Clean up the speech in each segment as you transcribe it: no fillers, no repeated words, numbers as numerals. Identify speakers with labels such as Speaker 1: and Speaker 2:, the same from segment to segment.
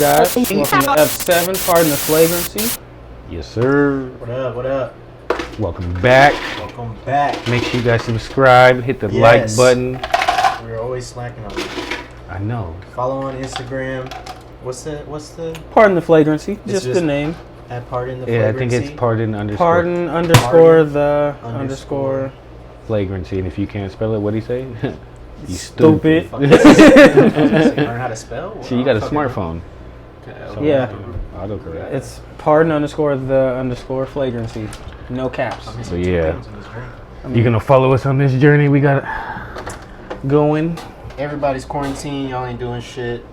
Speaker 1: Guys, welcome to F7, pardon the flagrancy.
Speaker 2: Yes, sir.
Speaker 3: What up? What up?
Speaker 2: Welcome back.
Speaker 3: Welcome back.
Speaker 2: Make sure you guys subscribe, hit the
Speaker 3: Yes.
Speaker 2: like button.
Speaker 3: We're always slacking on it.
Speaker 2: I know.
Speaker 3: Follow on Instagram. What's the
Speaker 1: Pardon the flagrancy, just the
Speaker 3: just-
Speaker 1: name.
Speaker 3: at Pardon the
Speaker 2: Yeah, I
Speaker 3: Flagrancy?
Speaker 2: think it's pardon underscore
Speaker 1: Pardon underscore the
Speaker 3: Pardon
Speaker 1: underscore.
Speaker 2: flagrancy. And if you can't spell it, what do you say? You
Speaker 1: Stupid.
Speaker 3: Fuck this. Learn how to spell?
Speaker 2: See, you got a
Speaker 3: Fucking-
Speaker 2: smartphone.
Speaker 3: Okay,
Speaker 1: Yeah.
Speaker 2: Autocorrect.
Speaker 1: It's pardon underscore the underscore flagrancy. No caps.
Speaker 3: I'm
Speaker 2: So,
Speaker 3: missing two
Speaker 2: yeah.
Speaker 3: things in this drink.
Speaker 2: You gonna follow us on this journey? We got going.
Speaker 3: Everybody's quarantined. Y'all ain't doing shit.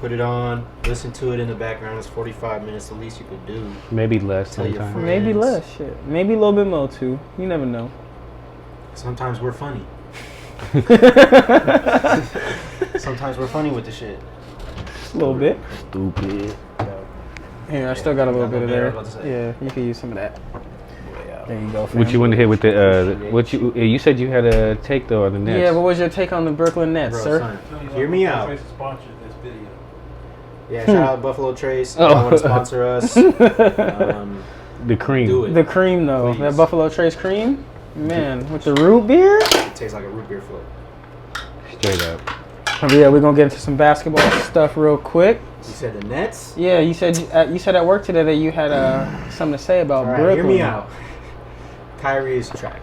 Speaker 3: Put it on. Listen to it in the background. It's 45 minutes. The least you could do.
Speaker 2: Maybe less
Speaker 3: Tell your
Speaker 2: sometimes.
Speaker 3: friends.
Speaker 1: Maybe less shit. Maybe a little bit more too. You never know.
Speaker 3: Sometimes we're funny. Sometimes we're funny with the shit.
Speaker 1: A little bit.
Speaker 2: Stupid.
Speaker 1: Here, I still got a little bit of there.
Speaker 3: I was about to say.
Speaker 1: Yeah, you can use some of that. There you go.
Speaker 2: What
Speaker 1: fam.
Speaker 2: you want to hit with the? What you said you had a take though on the Nets.
Speaker 1: Yeah, what was your take on the Brooklyn Nets,
Speaker 3: Bro,
Speaker 1: sir?
Speaker 3: son, hear me out.
Speaker 4: Sponsored this video.
Speaker 3: Yeah, shout out Buffalo Trace.
Speaker 2: Oh.
Speaker 3: Y'all want to sponsor us?
Speaker 2: The cream.
Speaker 3: Do it.
Speaker 1: The cream though,
Speaker 3: Please.
Speaker 1: that Buffalo Trace cream, man, with the root beer.
Speaker 3: It tastes like a root beer float.
Speaker 2: Straight up.
Speaker 1: Oh, yeah, we're gonna get into some basketball stuff real quick.
Speaker 3: You said the Nets?
Speaker 1: Yeah, you said you said at work today that you had something to say about
Speaker 3: All right,
Speaker 1: Brooklyn.
Speaker 3: hear me out. Kyrie is trash.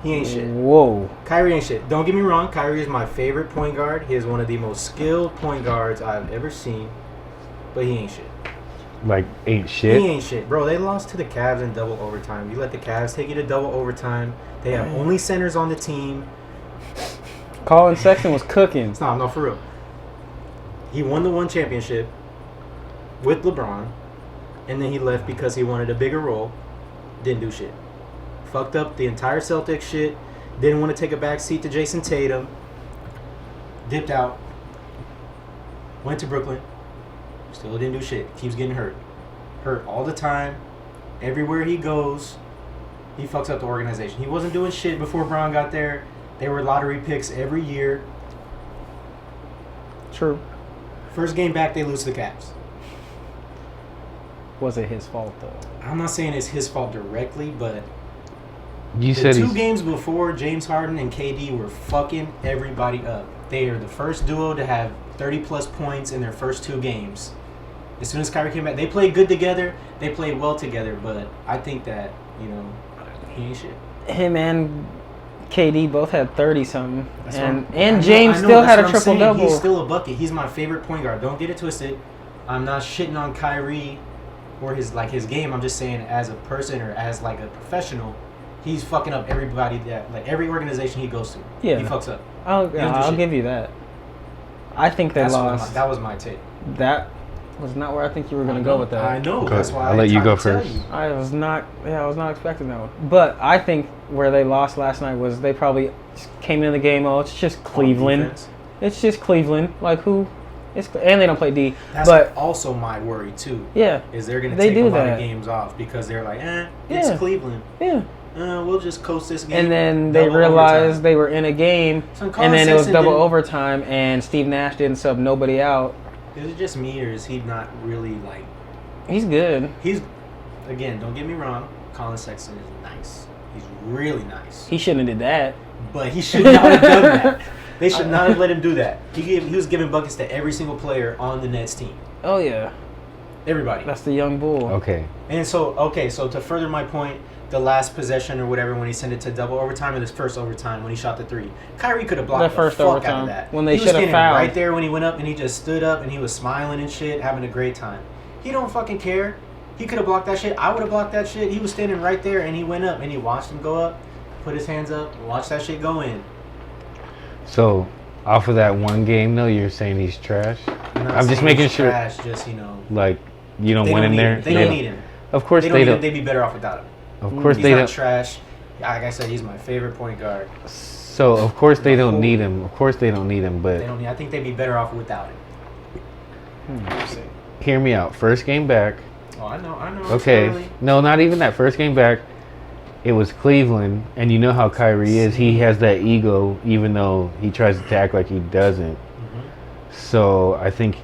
Speaker 3: He ain't shit.
Speaker 1: Whoa.
Speaker 3: Kyrie ain't shit. Don't get me wrong. Kyrie is my favorite point guard. He is one of the most skilled point guards I've ever seen. But he ain't shit.
Speaker 2: Like ain't shit.
Speaker 3: He ain't shit. Bro, they lost to the Cavs in double overtime. You let the Cavs take you to double overtime. They have only centers on the team.
Speaker 1: Colin Sexton was cooking.
Speaker 3: It's not, no, for real. He won the one championship with LeBron, and then he left because he wanted a bigger role. Didn't do shit. Fucked up the entire Celtics shit. Didn't want to take a back seat to Jason Tatum. Dipped out. Went to Brooklyn. Still didn't do shit. Keeps getting hurt. Hurt all the time. Everywhere he goes, he fucks up the organization. He wasn't doing shit before Brown got there. They were lottery picks every year.
Speaker 1: True.
Speaker 3: First game back, they lose to the Cavs.
Speaker 1: Was it his fault though?
Speaker 3: I'm not saying it's his fault directly, but
Speaker 2: You
Speaker 3: the
Speaker 2: said
Speaker 3: two
Speaker 2: he's
Speaker 3: games before, James Harden and KD were fucking everybody up. They are the first duo to have 30-plus points in their first two games. As soon as Kyrie came back, they played good together. They played well together, but I think that, he ain't shit.
Speaker 1: Him and KD both had 30-something,
Speaker 3: That's
Speaker 1: and
Speaker 3: what I know,
Speaker 1: James still
Speaker 3: that's
Speaker 1: had a
Speaker 3: what I'm saying.
Speaker 1: triple-double.
Speaker 3: He's still a bucket. He's my favorite point guard. Don't get it twisted. I'm not shitting on Kyrie or his game. I'm just saying as a person or as like a professional, he's fucking up everybody that every organization he goes to.
Speaker 1: Yeah.
Speaker 3: He fucks up.
Speaker 1: I'll
Speaker 3: He don't do shit.
Speaker 1: give you that. I think they lost.
Speaker 3: That was my take.
Speaker 1: That was not where I think you were going to go with that.
Speaker 3: I know.
Speaker 2: Okay,
Speaker 3: That's why
Speaker 2: I'll let you
Speaker 3: tried
Speaker 2: go
Speaker 3: to tell
Speaker 2: first.
Speaker 3: you.
Speaker 1: I was not expecting that one. But I think where they lost last night was they probably came into the game, it's just Cleveland.
Speaker 3: Defense.
Speaker 1: It's just Cleveland. Like who? And they don't play D.
Speaker 3: That's
Speaker 1: but
Speaker 3: also my worry too.
Speaker 1: yeah,
Speaker 3: Is they're gonna
Speaker 1: They
Speaker 3: take a
Speaker 1: do
Speaker 3: lot
Speaker 1: that.
Speaker 3: of games off because they're like, it's
Speaker 1: Yeah.
Speaker 3: Cleveland.
Speaker 1: yeah.
Speaker 3: We'll just coast this game.
Speaker 1: And then they
Speaker 3: Double
Speaker 1: realized
Speaker 3: overtime.
Speaker 1: they were in a game,
Speaker 3: So Colin
Speaker 1: and then it was
Speaker 3: Sexton
Speaker 1: double
Speaker 3: didn't-
Speaker 1: overtime, and Steve Nash didn't sub nobody out.
Speaker 3: Is it just me or is he not really like?
Speaker 1: He's good.
Speaker 3: He's again. Don't get me wrong. Colin Sexton is nice. He's really nice.
Speaker 1: He shouldn't have did that.
Speaker 3: But he should not have done that. They should not have let him do that. He was giving buckets to every single player on the Nets team.
Speaker 1: Oh yeah,
Speaker 3: Everybody.
Speaker 1: that's the young bull.
Speaker 2: okay.
Speaker 3: And so to further my point, the last possession or whatever when he sent it to double overtime or this first overtime when he shot the three, Kyrie could have blocked
Speaker 1: The
Speaker 3: the
Speaker 1: first
Speaker 3: fuck out
Speaker 1: overtime,
Speaker 3: of that.
Speaker 1: when they
Speaker 3: He was
Speaker 1: should have
Speaker 3: standing
Speaker 1: fouled.
Speaker 3: right there when he went up and he just stood up and he was smiling and shit, having a great time. He don't fucking care. He could have blocked that shit. I would have blocked that shit. He was standing right there and he went up and he watched him go up, put his hands up, and watched that shit go in.
Speaker 2: So off of that one game though, you're saying he's trash.
Speaker 3: I'm not
Speaker 2: I'm just
Speaker 3: saying
Speaker 2: making
Speaker 3: he's
Speaker 2: sure.
Speaker 3: Trash, just
Speaker 2: Like you don't
Speaker 3: they
Speaker 2: want
Speaker 3: don't
Speaker 2: him
Speaker 3: need
Speaker 2: there.
Speaker 3: him. They don't need him.
Speaker 2: Of course
Speaker 3: They
Speaker 2: they
Speaker 3: don't.
Speaker 2: don't.
Speaker 3: They'd be better off without him.
Speaker 2: Of course
Speaker 3: He's
Speaker 2: they
Speaker 3: not
Speaker 2: don't.
Speaker 3: trash. Like I said, he's my favorite point guard.
Speaker 2: So of course they don't need him. Of course they don't need him.
Speaker 3: They
Speaker 2: But
Speaker 3: don't need. I think they'd be better off without him.
Speaker 2: hear me out. First game back.
Speaker 3: Oh, I know.
Speaker 2: Okay.
Speaker 3: Early.
Speaker 2: No, not even that. First game back, it was Cleveland, and you know how Kyrie is. He has that ego, even though he tries to act like he doesn't.
Speaker 3: Mm-hmm.
Speaker 2: So I think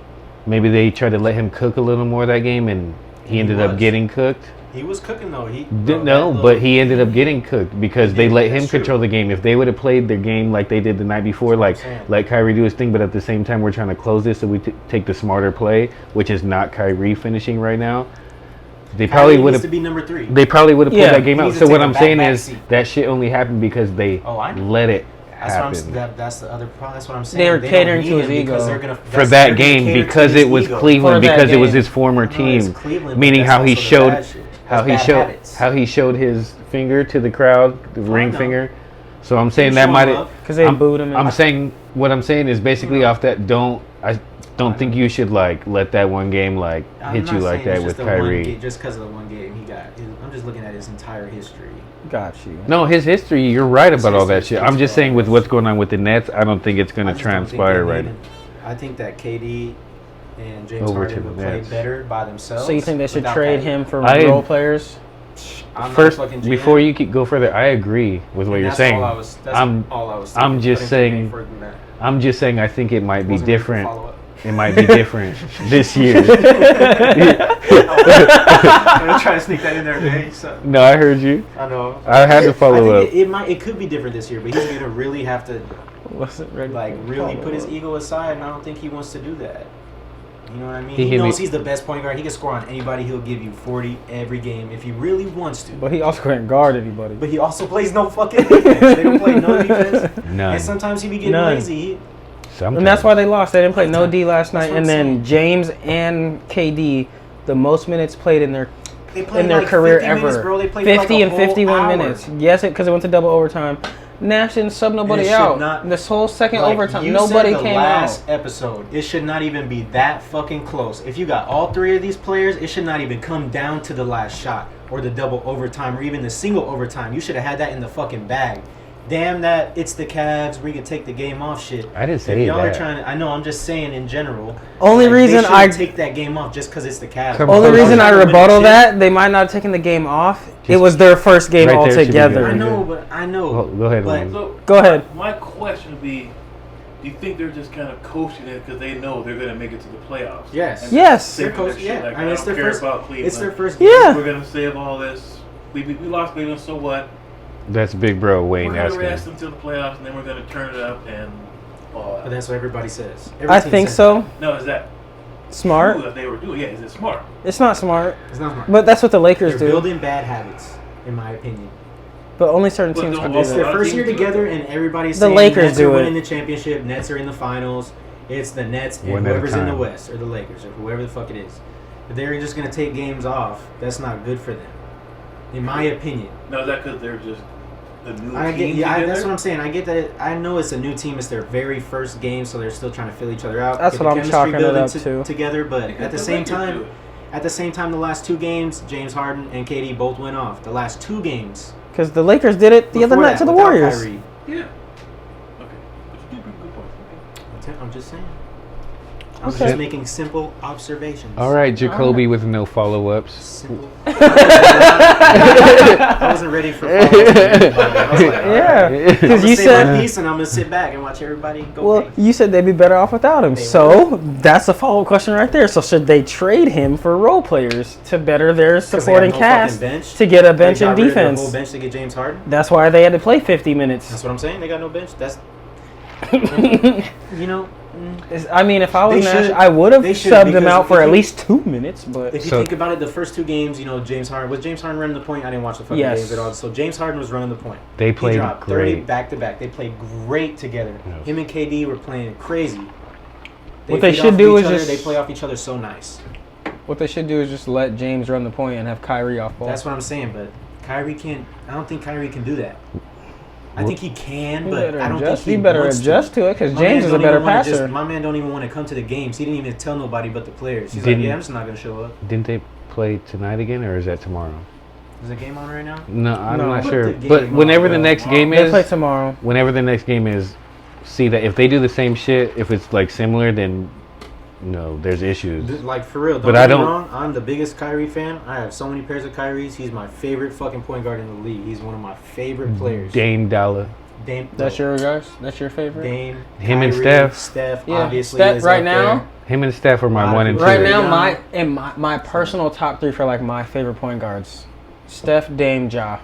Speaker 2: maybe they tried to let him cook a little more that game, and he ended up getting cooked.
Speaker 3: He was cooking though.
Speaker 2: But he ended up getting cooked because they let him
Speaker 3: That's true.
Speaker 2: control the game. If they would have played their game like they did the night before, like let Kyrie do his thing, but at the same time we're trying to close this, so we take the smarter play, which is not Kyrie finishing right now. They probably would have
Speaker 3: to be number 3.
Speaker 2: They probably would have pulled that game
Speaker 3: He
Speaker 2: out.
Speaker 3: needs
Speaker 2: So
Speaker 3: to
Speaker 2: what
Speaker 3: take a
Speaker 2: I'm saying
Speaker 3: back
Speaker 2: is
Speaker 3: seat.
Speaker 2: that shit only happened because they
Speaker 3: I know.
Speaker 2: let it
Speaker 3: That's
Speaker 2: happen.
Speaker 3: that's the other problem. That's what I'm saying.
Speaker 1: They were
Speaker 3: don't
Speaker 1: catering
Speaker 3: need
Speaker 1: to his
Speaker 3: him because
Speaker 1: ego.
Speaker 3: they're gonna-
Speaker 2: For
Speaker 3: that's-
Speaker 2: that
Speaker 3: they're gonna
Speaker 2: game
Speaker 3: cater to
Speaker 2: because
Speaker 3: his
Speaker 2: it was
Speaker 3: ego.
Speaker 2: Cleveland,
Speaker 1: For that
Speaker 2: because it was
Speaker 1: game.
Speaker 2: his former
Speaker 3: No, it's
Speaker 2: team,
Speaker 3: Cleveland, but
Speaker 2: meaning
Speaker 3: that's
Speaker 2: how he
Speaker 3: also the
Speaker 2: showed
Speaker 3: bad shit.
Speaker 2: how
Speaker 3: That's
Speaker 2: he
Speaker 3: bad
Speaker 2: showed
Speaker 3: habits.
Speaker 2: how he showed his finger to the crowd, the ring
Speaker 3: know.
Speaker 2: finger. So I'm saying
Speaker 3: He
Speaker 2: that
Speaker 3: was
Speaker 2: might
Speaker 3: showing
Speaker 2: have
Speaker 3: love.
Speaker 1: Because they booed him.
Speaker 2: I'm saying what I'm saying is basically off that. I don't think you should like let that one game like
Speaker 3: I'm
Speaker 2: hit
Speaker 3: not
Speaker 2: you like
Speaker 3: saying
Speaker 2: that
Speaker 3: it's
Speaker 2: with
Speaker 3: just the one
Speaker 2: Kyrie.
Speaker 3: game- just because of the one game he got. I'm just looking at his entire history.
Speaker 1: Got you.
Speaker 2: No, his history. You're right
Speaker 3: His
Speaker 2: about all that
Speaker 3: history
Speaker 2: shit. I'm
Speaker 3: speaks
Speaker 2: just
Speaker 3: for all
Speaker 2: saying with
Speaker 3: this.
Speaker 2: what's going on with the Nets, I don't think it's going
Speaker 3: I
Speaker 2: to
Speaker 3: just don't think they
Speaker 2: transpire
Speaker 3: need
Speaker 2: right.
Speaker 3: him. I think that KD and James
Speaker 2: Over to
Speaker 3: Harden
Speaker 2: the
Speaker 3: would play
Speaker 2: Nets.
Speaker 3: better by themselves.
Speaker 1: So you think they should
Speaker 3: without
Speaker 1: trade
Speaker 3: Kyrie.
Speaker 1: him for
Speaker 2: I-
Speaker 1: role players?
Speaker 3: I'm not
Speaker 2: First,
Speaker 3: fucking GM.
Speaker 2: before you go further, I agree with what
Speaker 3: And
Speaker 2: you're
Speaker 3: that's
Speaker 2: saying.
Speaker 3: all I was, that's
Speaker 2: I'm-
Speaker 3: all I was
Speaker 2: I'm
Speaker 3: thinking.
Speaker 2: just
Speaker 3: I didn't think
Speaker 2: saying-
Speaker 3: any further than that.
Speaker 2: I'm just saying I think it might be
Speaker 3: Wasn't ready for
Speaker 2: different.
Speaker 3: follow-up.
Speaker 2: It might be different this year.
Speaker 3: I'm gonna try to sneak that in there, man.
Speaker 2: No, I heard you.
Speaker 3: I know.
Speaker 2: I had to follow
Speaker 3: I
Speaker 2: up.
Speaker 3: think it could be different this year, but he's gonna really have to
Speaker 1: Wasn't ready.
Speaker 3: like
Speaker 1: for
Speaker 3: really put his
Speaker 1: follow-up.
Speaker 3: ego aside, and I don't think he wants to do that. You know what I mean?
Speaker 2: He
Speaker 3: He
Speaker 2: hit me-
Speaker 3: knows he's the best point guard. He can score on anybody. He'll give you 40 every game if he really wants to.
Speaker 1: But he also couldn't guard anybody.
Speaker 3: But he also plays no fucking defense. They don't play no defense.
Speaker 2: None.
Speaker 3: And sometimes he be getting
Speaker 1: None.
Speaker 3: lazy.
Speaker 2: Sometimes.
Speaker 1: And that's why they lost. They didn't play no D last
Speaker 3: That's
Speaker 1: night.
Speaker 3: what
Speaker 1: And
Speaker 3: I'm
Speaker 1: then
Speaker 3: saying.
Speaker 1: James and KD, the most minutes played in their
Speaker 3: They play
Speaker 1: their
Speaker 3: like
Speaker 1: career
Speaker 3: 50 minutes,
Speaker 1: ever.
Speaker 3: bro. They play
Speaker 1: 50
Speaker 3: for like a
Speaker 1: and
Speaker 3: whole
Speaker 1: 51
Speaker 3: hour.
Speaker 1: minutes. Yes, because it went to double overtime. Nash didn't sub nobody
Speaker 3: It should
Speaker 1: out.
Speaker 3: not-
Speaker 1: This whole second
Speaker 3: Like,
Speaker 1: overtime,
Speaker 3: you
Speaker 1: nobody
Speaker 3: said the
Speaker 1: came
Speaker 3: last
Speaker 1: out.
Speaker 3: episode, it should not even be that fucking close. If you got all 3 of these players, it should not even come down to the last shot or the double overtime or even the single overtime. You should have had that in the fucking bag. Damn that it's the Cavs, we can take the game off shit.
Speaker 2: I didn't say
Speaker 3: If y'all
Speaker 2: that.
Speaker 3: are trying to, I know, I'm just saying in general.
Speaker 1: Only
Speaker 3: like,
Speaker 1: reason
Speaker 3: they
Speaker 1: I-
Speaker 3: shouldn't take that game off just because it's the Cavs.
Speaker 2: Come
Speaker 1: Only
Speaker 2: on.
Speaker 1: reason I
Speaker 3: Y'all trying to win
Speaker 1: rebuttal
Speaker 3: shit.
Speaker 1: that, they might not have taken the game off. It
Speaker 2: Just-
Speaker 1: was their first game
Speaker 2: Right there should be
Speaker 1: altogether.
Speaker 2: good.
Speaker 3: I know, but I know.
Speaker 2: Well, go ahead,
Speaker 3: But
Speaker 2: Lane.
Speaker 4: So
Speaker 1: Go ahead.
Speaker 4: my question would be, do you think they're just kind of coaching it because they know they're going to make it to the playoffs?
Speaker 3: Yes.
Speaker 4: And
Speaker 1: Yes.
Speaker 4: saving
Speaker 3: They're coach-
Speaker 4: their shit,
Speaker 3: yeah.
Speaker 4: like,
Speaker 3: I mean, it's
Speaker 4: don't
Speaker 3: their
Speaker 4: care
Speaker 3: first-
Speaker 4: about Cleveland.
Speaker 3: It's their first
Speaker 1: Yeah.
Speaker 4: We're going to save all this. We lost Cleveland, so what?
Speaker 2: That's Big Bro
Speaker 4: We're
Speaker 2: Wayne
Speaker 4: going to
Speaker 2: asking.
Speaker 4: rest until the playoffs, and then we're going to turn it up and all
Speaker 3: But
Speaker 4: that.
Speaker 3: that's what everybody says. Every
Speaker 1: I
Speaker 3: team
Speaker 1: think
Speaker 3: says
Speaker 1: so.
Speaker 4: No, is that
Speaker 1: Smart.
Speaker 4: true that they were doing? Yeah, is it smart?
Speaker 1: It's not smart,
Speaker 3: that. It's not smart.
Speaker 1: but that's what the Lakers
Speaker 3: They're
Speaker 1: do.
Speaker 3: building bad habits, in my opinion.
Speaker 1: But only certain
Speaker 4: But
Speaker 1: teams
Speaker 4: don't
Speaker 1: can do
Speaker 4: all
Speaker 3: It's
Speaker 1: that.
Speaker 3: their
Speaker 4: lot of
Speaker 3: first year
Speaker 4: teams do it.
Speaker 3: together, and everybody's
Speaker 1: The
Speaker 3: saying
Speaker 1: Lakers
Speaker 3: Nets
Speaker 1: do
Speaker 3: are
Speaker 1: it.
Speaker 3: winning the championship. Nets are in the finals. It's the Nets and
Speaker 2: One at a
Speaker 3: whoever's in the
Speaker 2: time.
Speaker 3: West, or the Lakers, or whoever the fuck it is. If they're just gonna take games off, that's not good for them, in my opinion.
Speaker 4: No, is that because they're just the new
Speaker 3: I get,
Speaker 4: team
Speaker 3: yeah,
Speaker 4: together?
Speaker 3: that's what I'm saying. I get that. I know it's a new team. It's their very first game, so they're still trying to fill each other out.
Speaker 1: That's
Speaker 3: get
Speaker 1: what
Speaker 3: the
Speaker 1: I'm
Speaker 3: chemistry
Speaker 1: chalking it
Speaker 3: building
Speaker 1: up to.
Speaker 3: together. But
Speaker 4: Because
Speaker 3: at the
Speaker 4: the
Speaker 3: same
Speaker 4: Lakers do
Speaker 3: time,
Speaker 4: it.
Speaker 3: the last 2 games, James Harden and KD both went off. The last 2 games.
Speaker 1: Because the Lakers did it the other
Speaker 3: before
Speaker 1: night
Speaker 3: that,
Speaker 1: to the
Speaker 3: without
Speaker 1: Warriors.
Speaker 3: Kyrie.
Speaker 4: Yeah. Okay. But you do bring good points. Okay.
Speaker 3: I'm just saying. I'm
Speaker 1: Okay.
Speaker 3: just making simple observations.
Speaker 2: All right, Jacoby with no follow-ups.
Speaker 3: Simple. I wasn't ready for follow-up. I was like, all
Speaker 1: Yeah.
Speaker 3: right. I'm
Speaker 1: Because
Speaker 3: gonna
Speaker 1: you
Speaker 3: say
Speaker 1: said,
Speaker 3: my piece and I'm gonna sit back and watch everybody go.
Speaker 1: well,
Speaker 3: crazy.
Speaker 1: you said they'd be better off without him.
Speaker 3: They
Speaker 1: So that's a follow-up question right there. So should they trade him for role players to better their
Speaker 3: 'Cause they have
Speaker 1: supporting
Speaker 3: no
Speaker 1: cast
Speaker 3: fucking bench.
Speaker 1: to get a
Speaker 3: They
Speaker 1: bench
Speaker 3: got
Speaker 1: and
Speaker 3: rid of their whole
Speaker 1: defense?
Speaker 3: bench to get James Harden.
Speaker 1: That's why they had to play 50 minutes.
Speaker 3: That's what I'm saying. They got no bench. That's you know.
Speaker 1: I mean, if I was
Speaker 3: They
Speaker 1: Nash,
Speaker 3: should-
Speaker 1: I would have
Speaker 3: they should,
Speaker 1: subbed him
Speaker 3: because
Speaker 1: out for
Speaker 3: if
Speaker 1: at
Speaker 3: you-
Speaker 1: least 2 minutes. But
Speaker 3: If you
Speaker 2: So-
Speaker 3: think about it, the first 2 games, you know, James Harden running the point. I didn't watch the fucking
Speaker 1: Yes.
Speaker 3: games at all. So James Harden was running the point.
Speaker 2: They
Speaker 3: He
Speaker 2: played
Speaker 3: dropped 30
Speaker 2: great.
Speaker 3: back to back. They played great together.
Speaker 2: Yes.
Speaker 3: Him and KD were playing crazy.
Speaker 1: What they
Speaker 3: feed
Speaker 1: should
Speaker 3: off
Speaker 1: do
Speaker 3: each
Speaker 1: is
Speaker 3: other,
Speaker 1: just-
Speaker 3: they play off each other so nice.
Speaker 1: what they should do is just let James run the point and have Kyrie off ball.
Speaker 3: That's what I'm saying. But Kyrie can't. I don't think Kyrie can do that. I
Speaker 2: What?
Speaker 3: think he can,
Speaker 1: He
Speaker 3: but
Speaker 1: better
Speaker 3: I don't
Speaker 1: adjust.
Speaker 3: think
Speaker 1: He better
Speaker 3: wants
Speaker 1: adjust to it because
Speaker 3: My
Speaker 1: James
Speaker 3: man
Speaker 1: is a
Speaker 3: don't
Speaker 1: better
Speaker 3: even wanna
Speaker 1: passer.
Speaker 3: my man don't even want to come to the games. He didn't even tell nobody but the players. He's
Speaker 2: Didn't-
Speaker 3: like, yeah, I'm just not gonna show up.
Speaker 2: Didn't they play tonight again, or is that tomorrow?
Speaker 3: Is the game on right now?
Speaker 2: No, I'm
Speaker 1: No.
Speaker 2: not
Speaker 3: Put
Speaker 2: sure.
Speaker 3: the game
Speaker 2: But
Speaker 3: on,
Speaker 2: whenever the
Speaker 3: bro.
Speaker 2: next game
Speaker 1: They play
Speaker 2: is,
Speaker 1: tomorrow.
Speaker 2: whenever the next game is, see that if they do the same shit, if it's like similar, then no, there's issues.
Speaker 3: Like for real.
Speaker 2: But
Speaker 3: Don't
Speaker 2: I
Speaker 3: get me
Speaker 2: don't-
Speaker 3: wrong. I'm the biggest Kyrie fan. I have so many pairs of Kyries. He's my favorite fucking point guard in the league. He's one of my favorite players.
Speaker 2: Dame Dollar.
Speaker 3: Dame.
Speaker 1: That's your guys. That's your favorite.
Speaker 3: Dame.
Speaker 2: Him and
Speaker 3: Kyrie,
Speaker 2: Steph.
Speaker 3: Steph,
Speaker 1: Yeah,
Speaker 3: obviously.
Speaker 1: Steph
Speaker 3: is
Speaker 1: right
Speaker 3: up
Speaker 1: now.
Speaker 3: there.
Speaker 2: Him and Steph are my
Speaker 3: Wow.
Speaker 2: 1 and 2.
Speaker 1: Right now,
Speaker 3: Young.
Speaker 1: my personal top 3 for like my favorite point guards: Steph, Dame, Ja.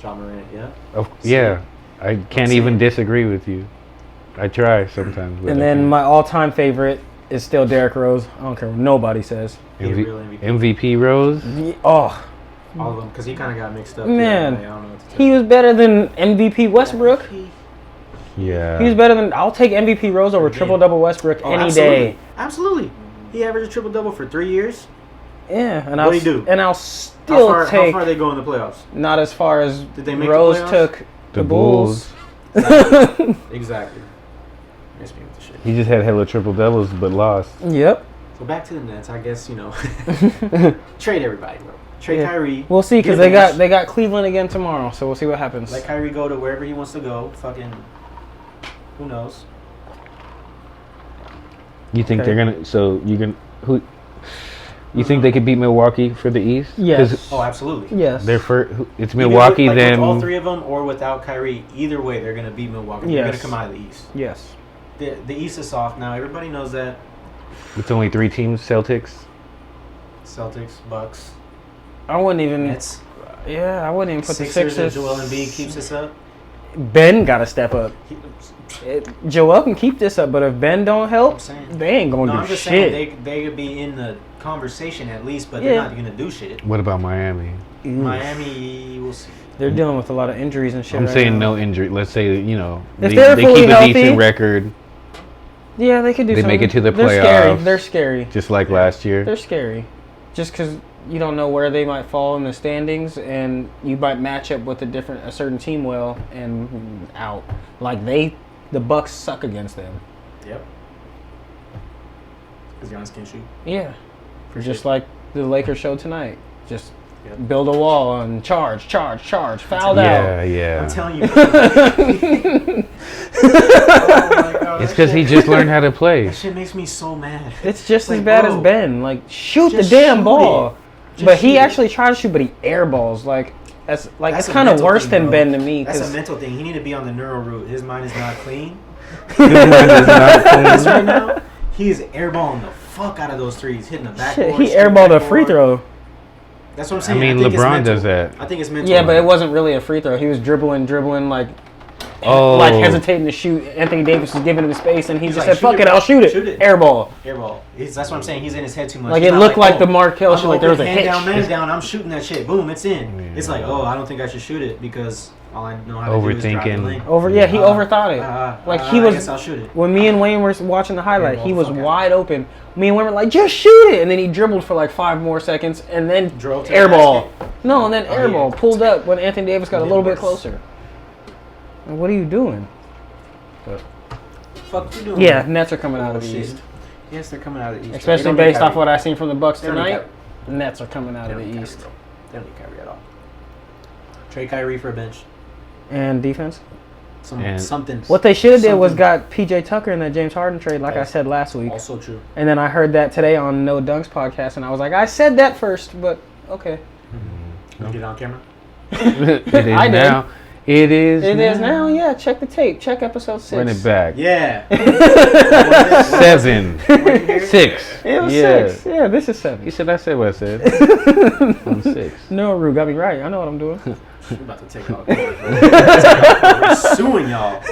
Speaker 3: John Morant, yeah.
Speaker 2: Yeah, I can't
Speaker 3: See
Speaker 2: even
Speaker 3: it.
Speaker 2: disagree with you. I try sometimes. but
Speaker 1: And
Speaker 2: I
Speaker 1: then
Speaker 2: can't.
Speaker 1: my all-time favorite is still Derrick Rose. I don't care what nobody says.
Speaker 3: He a real MVP.
Speaker 2: MVP Rose.
Speaker 1: Oh
Speaker 3: All of them, because he kind of got mixed up.
Speaker 1: man,
Speaker 3: I don't know what to tell
Speaker 1: he
Speaker 3: you.
Speaker 1: was better than MVP Westbrook.
Speaker 2: Yeah.
Speaker 1: He was better than. I'll take MVP Rose over triple double Westbrook
Speaker 3: Oh,
Speaker 1: any
Speaker 3: absolutely.
Speaker 1: day.
Speaker 3: Absolutely. He averaged a triple double for 3 years.
Speaker 1: Yeah, and
Speaker 3: What'd he do?
Speaker 1: And I'll
Speaker 3: How
Speaker 1: still
Speaker 3: far
Speaker 1: take
Speaker 3: they go in the playoffs?
Speaker 1: not as far as
Speaker 3: Did they make
Speaker 1: Rose
Speaker 3: the playoffs?
Speaker 1: took
Speaker 2: The
Speaker 1: Bulls.
Speaker 3: Exactly. Miss me with the shit.
Speaker 2: He just had hella triple doubles, but lost.
Speaker 1: Yep.
Speaker 3: So back to the Nets, I guess, trade everybody, bro. Trade
Speaker 1: Yeah.
Speaker 3: Kyrie.
Speaker 1: We'll see because
Speaker 3: Get a bench.
Speaker 1: they got Cleveland again tomorrow, so we'll see what happens.
Speaker 3: Let Kyrie go to wherever he wants to go. Fucking, who knows?
Speaker 2: You think
Speaker 1: Okay.
Speaker 2: they're gonna? So you can who? You think they could beat Milwaukee for the East?
Speaker 1: Yes.
Speaker 2: 'Cause
Speaker 3: Oh, absolutely.
Speaker 1: Yes.
Speaker 2: They're first. It's
Speaker 3: Even
Speaker 2: Milwaukee.
Speaker 3: with,
Speaker 2: Then
Speaker 3: with all 3 of them, or without Kyrie, either way, they're gonna beat Milwaukee. They're
Speaker 1: Yes.
Speaker 3: gonna come out of the East.
Speaker 1: Yes.
Speaker 3: The East is soft now. Everybody knows that.
Speaker 2: it's only 3 teams: Celtics.
Speaker 3: Celtics, Bucks,
Speaker 1: I wouldn't even.
Speaker 3: Nets,
Speaker 1: Yeah, I wouldn't even put
Speaker 3: Sixers.
Speaker 1: the
Speaker 3: If
Speaker 1: Sixers.
Speaker 3: Joel Embiid keeps us up.
Speaker 1: Ben got to step up.
Speaker 3: He,
Speaker 1: Joel can keep this up, but if Ben don't help,
Speaker 3: I'm saying.
Speaker 1: they ain't gonna
Speaker 3: No,
Speaker 1: do
Speaker 3: I'm just
Speaker 1: shit.
Speaker 3: saying they could be in the conversation at least, but
Speaker 1: Yeah.
Speaker 3: they're not gonna do shit.
Speaker 2: What about Miami?
Speaker 1: Oof.
Speaker 3: Miami, we'll see.
Speaker 1: They're dealing with a lot of injuries and shit.
Speaker 2: I'm
Speaker 1: right
Speaker 2: saying
Speaker 1: now.
Speaker 2: no injury. Let's say
Speaker 1: If they're
Speaker 2: they
Speaker 1: fully
Speaker 2: keep a
Speaker 1: healthy-
Speaker 2: decent record,
Speaker 1: Yeah, they could do.
Speaker 2: They make
Speaker 1: something.
Speaker 2: it to the
Speaker 1: They're scary.
Speaker 2: playoffs.
Speaker 1: They're scary.
Speaker 2: just like
Speaker 3: Yeah.
Speaker 2: last year.
Speaker 1: They're scary. Just because you don't know where they might fall in the standings, and you might match up with a certain team well and out. Like the Bucks suck against them.
Speaker 3: Yep. Because Giannis can't shoot.
Speaker 1: Yeah,
Speaker 3: For
Speaker 1: just
Speaker 3: sure.
Speaker 1: like the Lakers showed tonight. Just
Speaker 3: Yep.
Speaker 1: build a wall and charge, fouled
Speaker 2: Yeah,
Speaker 1: out.
Speaker 2: yeah.
Speaker 3: I'm telling you. Oh my God,
Speaker 2: It's
Speaker 3: that
Speaker 2: because he
Speaker 3: shit-
Speaker 2: just learned how to play.
Speaker 3: That shit makes me so mad.
Speaker 1: It's just
Speaker 3: Like,
Speaker 1: as bad
Speaker 3: bro,
Speaker 1: as Ben. Like shoot the
Speaker 3: just
Speaker 1: damn
Speaker 3: shoot
Speaker 1: ball.
Speaker 3: it. Just
Speaker 1: But he
Speaker 3: shoot it.
Speaker 1: actually tried to shoot, but he airballs. Like that's
Speaker 3: That's a
Speaker 1: kind of
Speaker 3: mental
Speaker 1: worse
Speaker 3: thing,
Speaker 1: than
Speaker 3: bro.
Speaker 1: Ben to me.
Speaker 3: That's a
Speaker 1: 'Cause
Speaker 3: mental thing. He need to be on the neural route. His mind is not clean.
Speaker 2: His mind is not
Speaker 3: Because
Speaker 2: clean.
Speaker 3: right now, he is airballing the fuck out of those threes, hitting the backboard.
Speaker 1: shit, he
Speaker 3: straight
Speaker 1: airballed a
Speaker 3: backboard.
Speaker 1: free throw.
Speaker 3: That's what I'm
Speaker 2: I
Speaker 3: saying.
Speaker 2: mean,
Speaker 3: think it's
Speaker 2: LeBron
Speaker 3: mental.
Speaker 2: does that.
Speaker 3: I think it's mental.
Speaker 1: Yeah, but it wasn't really a free throw. He was dribbling, like
Speaker 2: Oh,
Speaker 1: hesitating to shoot. Anthony Davis was giving him space, and he
Speaker 3: He's
Speaker 1: just
Speaker 3: like,
Speaker 1: said, "Fuck
Speaker 3: "Shoot
Speaker 1: it,
Speaker 3: it,
Speaker 1: I'll shoot it."
Speaker 3: shoot it.
Speaker 1: Airball.
Speaker 3: Airball. That's what I'm saying. He's in his head too much.
Speaker 1: Like
Speaker 3: He's
Speaker 1: it
Speaker 3: not
Speaker 1: looked like
Speaker 3: oh,
Speaker 1: the Markel
Speaker 3: I'm
Speaker 1: shit. Like there was a
Speaker 3: open, hand
Speaker 1: hitch.
Speaker 3: down, man down. I'm shooting that shit. Boom, it's in.
Speaker 2: Yeah.
Speaker 3: It's like, oh, I don't think I should shoot it because all I know how to do is drive the
Speaker 2: Overthinking.
Speaker 3: lane.
Speaker 1: He overthought it. Like he
Speaker 3: I
Speaker 1: was.
Speaker 3: guess I'll shoot it.
Speaker 1: When me and Wayne were watching the highlight,
Speaker 3: Airball
Speaker 1: he
Speaker 3: the
Speaker 1: was
Speaker 3: fuck out.
Speaker 1: wide open. Me and Wayne were like, "Just shoot it!" And then he dribbled for like 5 more seconds, and then
Speaker 3: Drove to the
Speaker 1: airball.
Speaker 3: basket.
Speaker 1: No, and then
Speaker 3: Oh,
Speaker 1: airball
Speaker 3: yeah.
Speaker 1: pulled up when Anthony Davis got a
Speaker 3: Did
Speaker 1: little bit
Speaker 3: worse.
Speaker 1: closer. Like, what are you doing?
Speaker 3: Fuck you doing?
Speaker 1: Yeah, Nets are coming out of the
Speaker 3: Shit.
Speaker 1: East.
Speaker 3: Yes, they're coming out of the East. They
Speaker 1: Especially
Speaker 3: don't need
Speaker 1: based off
Speaker 3: Kyrie.
Speaker 1: what I seen from the Bucks
Speaker 3: They don't need
Speaker 1: tonight.
Speaker 3: Kyrie.
Speaker 1: The Nets are coming out
Speaker 3: They
Speaker 1: of
Speaker 3: don't
Speaker 1: the
Speaker 3: need
Speaker 1: East.
Speaker 3: Kyrie, bro. They don't need Kyrie at all. Trade Kyrie for a bench.
Speaker 1: And defense.
Speaker 3: Something.
Speaker 1: What they should have did was
Speaker 3: Something.
Speaker 1: got PJ Tucker in that James Harden trade, like I
Speaker 3: That's
Speaker 1: said last week.
Speaker 3: Also true.
Speaker 1: And then I heard that today on No Dunks podcast, and I was like, I said that first, but okay.
Speaker 3: You get it on camera.
Speaker 2: It is
Speaker 1: I did.
Speaker 2: now. It is.
Speaker 1: It is now, yeah. Check the tape. Check episode 6.
Speaker 2: Run it back.
Speaker 3: Yeah.
Speaker 2: 7, 6.
Speaker 1: It was
Speaker 2: Yeah.
Speaker 1: 6. Yeah, this is 7.
Speaker 2: You said I said what I said. I'm 6.
Speaker 1: No, Rue got me right. I know what I'm doing.
Speaker 3: We're about to take all the credit, bro. We're suing y'all.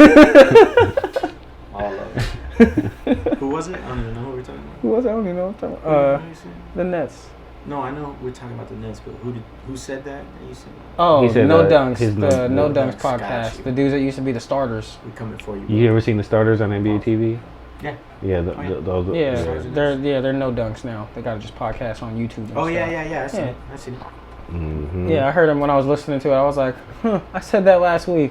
Speaker 3: All of it. Who was it? I don't even know who we're talking about.
Speaker 1: Who was it? I don't even know what I'm talking
Speaker 3: Who
Speaker 1: about.
Speaker 3: you said?
Speaker 1: The Nets.
Speaker 3: No, I know we're talking about the Nets, but who said that? You said that.
Speaker 1: Oh,
Speaker 2: He said,
Speaker 1: No
Speaker 2: uh,
Speaker 1: Dunks.
Speaker 2: his
Speaker 1: The
Speaker 2: No
Speaker 1: No Dunks
Speaker 3: Dunks, got
Speaker 1: podcast.
Speaker 3: you.
Speaker 1: The dudes that used to be the starters.
Speaker 3: We're coming for you.
Speaker 2: You ever seen the starters on NBA TV?
Speaker 3: Yeah.
Speaker 2: Yeah.
Speaker 3: Oh, yeah.
Speaker 2: Those.
Speaker 1: Yeah,
Speaker 3: Stars and
Speaker 1: they're No Dunks now. They got just podcasts on YouTube. And
Speaker 3: Oh yeah,
Speaker 1: stuff.
Speaker 3: yeah. I seen
Speaker 1: Yeah.
Speaker 3: it. I seen it.
Speaker 2: Mm-hmm.
Speaker 1: Yeah, I heard him when I was listening to it. I was like, huh, I said that last week.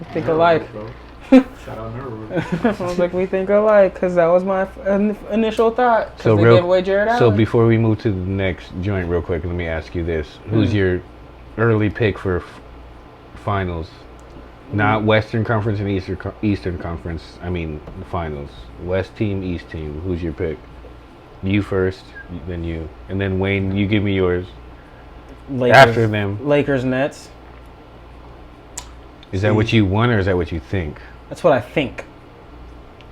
Speaker 1: We think alike.
Speaker 3: Bro. Shout out Nerd.
Speaker 1: I was like, we think alike, because that was my initial thought. Because
Speaker 2: So
Speaker 1: they gave away Jared Allen.
Speaker 2: So before we move to the next joint, real quick, let me ask you this: Who's your early pick for finals? Not Western Conference and Eastern Conference. I mean, the finals. West team, East team. Who's your pick? You first, then you, and then Wayne. You give me yours
Speaker 1: Lakers,
Speaker 2: after them.
Speaker 1: Lakers, Nets.
Speaker 2: Is that what you want or is that what you think?
Speaker 1: That's what I think.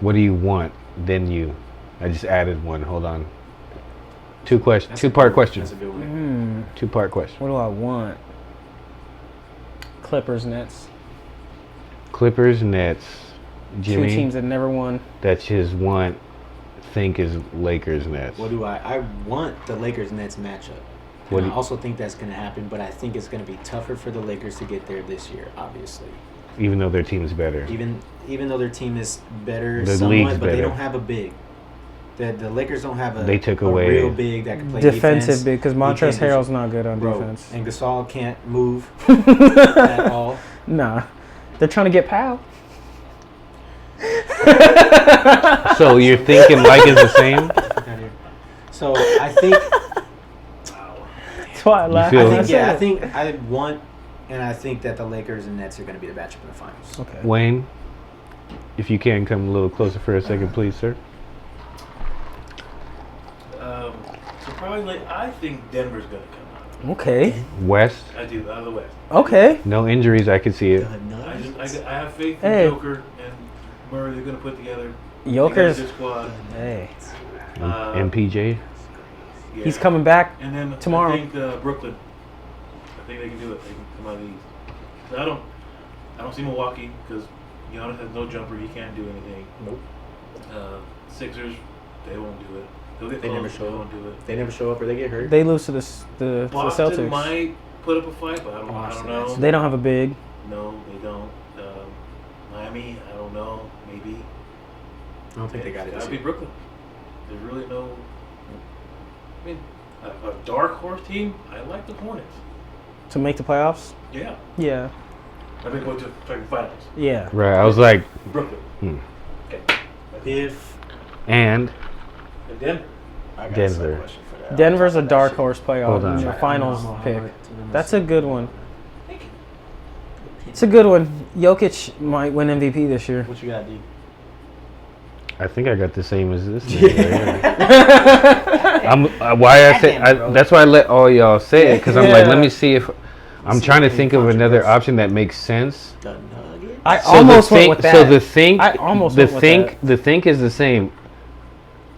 Speaker 2: What do you want? Then you. I just added one. Hold on. Two-part question.
Speaker 3: That's a good one.
Speaker 2: Two-part question.
Speaker 1: What do I want? Clippers, Nets.
Speaker 2: Clippers, Nets. Jimmy.
Speaker 1: 2 teams that never won.
Speaker 2: That's his want. Think is Lakers, Nets.
Speaker 3: What do I want the Lakers Nets matchup. And I also think that's going to happen, but I think it's going to be tougher for the Lakers to get there this year, obviously.
Speaker 2: Even though their team is better.
Speaker 3: Even though their team is better
Speaker 2: The
Speaker 3: somewhat,
Speaker 2: league's
Speaker 3: but they
Speaker 2: better.
Speaker 3: don't have a big. The Lakers don't have
Speaker 2: They took
Speaker 3: a
Speaker 2: away
Speaker 3: real big that can play
Speaker 1: Defensive
Speaker 3: defense.
Speaker 1: big, because
Speaker 3: He
Speaker 1: Montrezl
Speaker 3: can't do
Speaker 1: Harrell's
Speaker 3: shit.
Speaker 1: not good on
Speaker 3: Bro,
Speaker 1: defense.
Speaker 3: and Gasol can't move at all.
Speaker 1: Nah. They're trying to get Powell.
Speaker 2: So you're thinking Mike is the same?
Speaker 3: So I think
Speaker 1: That's why I laughed.
Speaker 2: feel-
Speaker 3: I think I want, and I think that the Lakers and Nets are going to be the matchup in the finals.
Speaker 1: Okay.
Speaker 2: Wayne, if you can come a little closer for a second, please, sir.
Speaker 4: So probably, I think Denver's gonna come out.
Speaker 1: Okay.
Speaker 2: West,
Speaker 4: I do, out of the West.
Speaker 1: Okay.
Speaker 2: no I could see it.
Speaker 4: I have faith in
Speaker 1: Hey.
Speaker 4: Joker and Murray. They're gonna put together.
Speaker 1: Joker's.
Speaker 4: Their squad.
Speaker 1: Hey.
Speaker 2: MPJ.
Speaker 4: Yeah.
Speaker 1: He's coming back.
Speaker 4: And then
Speaker 1: tomorrow.
Speaker 4: I think Brooklyn. I think they can do it. They can come out of the East. So I don't see Milwaukee because Giannis has no jumper. He can't do anything.
Speaker 3: Nope.
Speaker 4: Sixers, they won't do it. They'll get
Speaker 3: They
Speaker 4: close,
Speaker 3: never show
Speaker 4: they
Speaker 3: up.
Speaker 4: won't do it.
Speaker 3: They never show up or they get hurt.
Speaker 1: They lose to the
Speaker 4: Boston
Speaker 1: Celtics.
Speaker 4: might put up a fight, but I don't
Speaker 3: Boston,
Speaker 4: know.
Speaker 1: They don't have a big.
Speaker 4: No, they don't. Miami, I don't know. Maybe.
Speaker 3: I don't think they got it.
Speaker 4: Gotta
Speaker 3: This
Speaker 4: be
Speaker 3: year.
Speaker 4: Brooklyn. There's really no. I mean, a dark horse team. I like the Hornets.
Speaker 1: To make the playoffs?
Speaker 4: Yeah,
Speaker 1: Yeah.
Speaker 4: I think go to fucking finals.
Speaker 1: Yeah.
Speaker 2: Right, I was like,
Speaker 4: Brooklyn. Okay.
Speaker 3: If
Speaker 2: and
Speaker 4: And Denver.
Speaker 3: I got
Speaker 2: Denver.
Speaker 3: some question for that.
Speaker 1: Denver's a
Speaker 3: That
Speaker 1: dark
Speaker 3: shit.
Speaker 1: horse playoff.
Speaker 2: Hold on.
Speaker 1: The finals
Speaker 3: I'm on
Speaker 1: pick.
Speaker 3: hard to
Speaker 1: That's a good one.
Speaker 4: Thank you.
Speaker 1: It's a good one. Jokic might win MVP this year.
Speaker 3: What you got, D?
Speaker 2: I think I got the same as this. nigga right here. That's why I let all y'all say it because I'm like, let me see if I'm trying to think of another option that makes sense.
Speaker 3: The Nuggets?
Speaker 1: I
Speaker 2: So
Speaker 1: almost
Speaker 2: the
Speaker 1: went
Speaker 2: think,
Speaker 1: with that.
Speaker 2: so the think,
Speaker 1: I almost
Speaker 2: the
Speaker 1: went with
Speaker 2: think,
Speaker 1: that.
Speaker 2: the think is the same.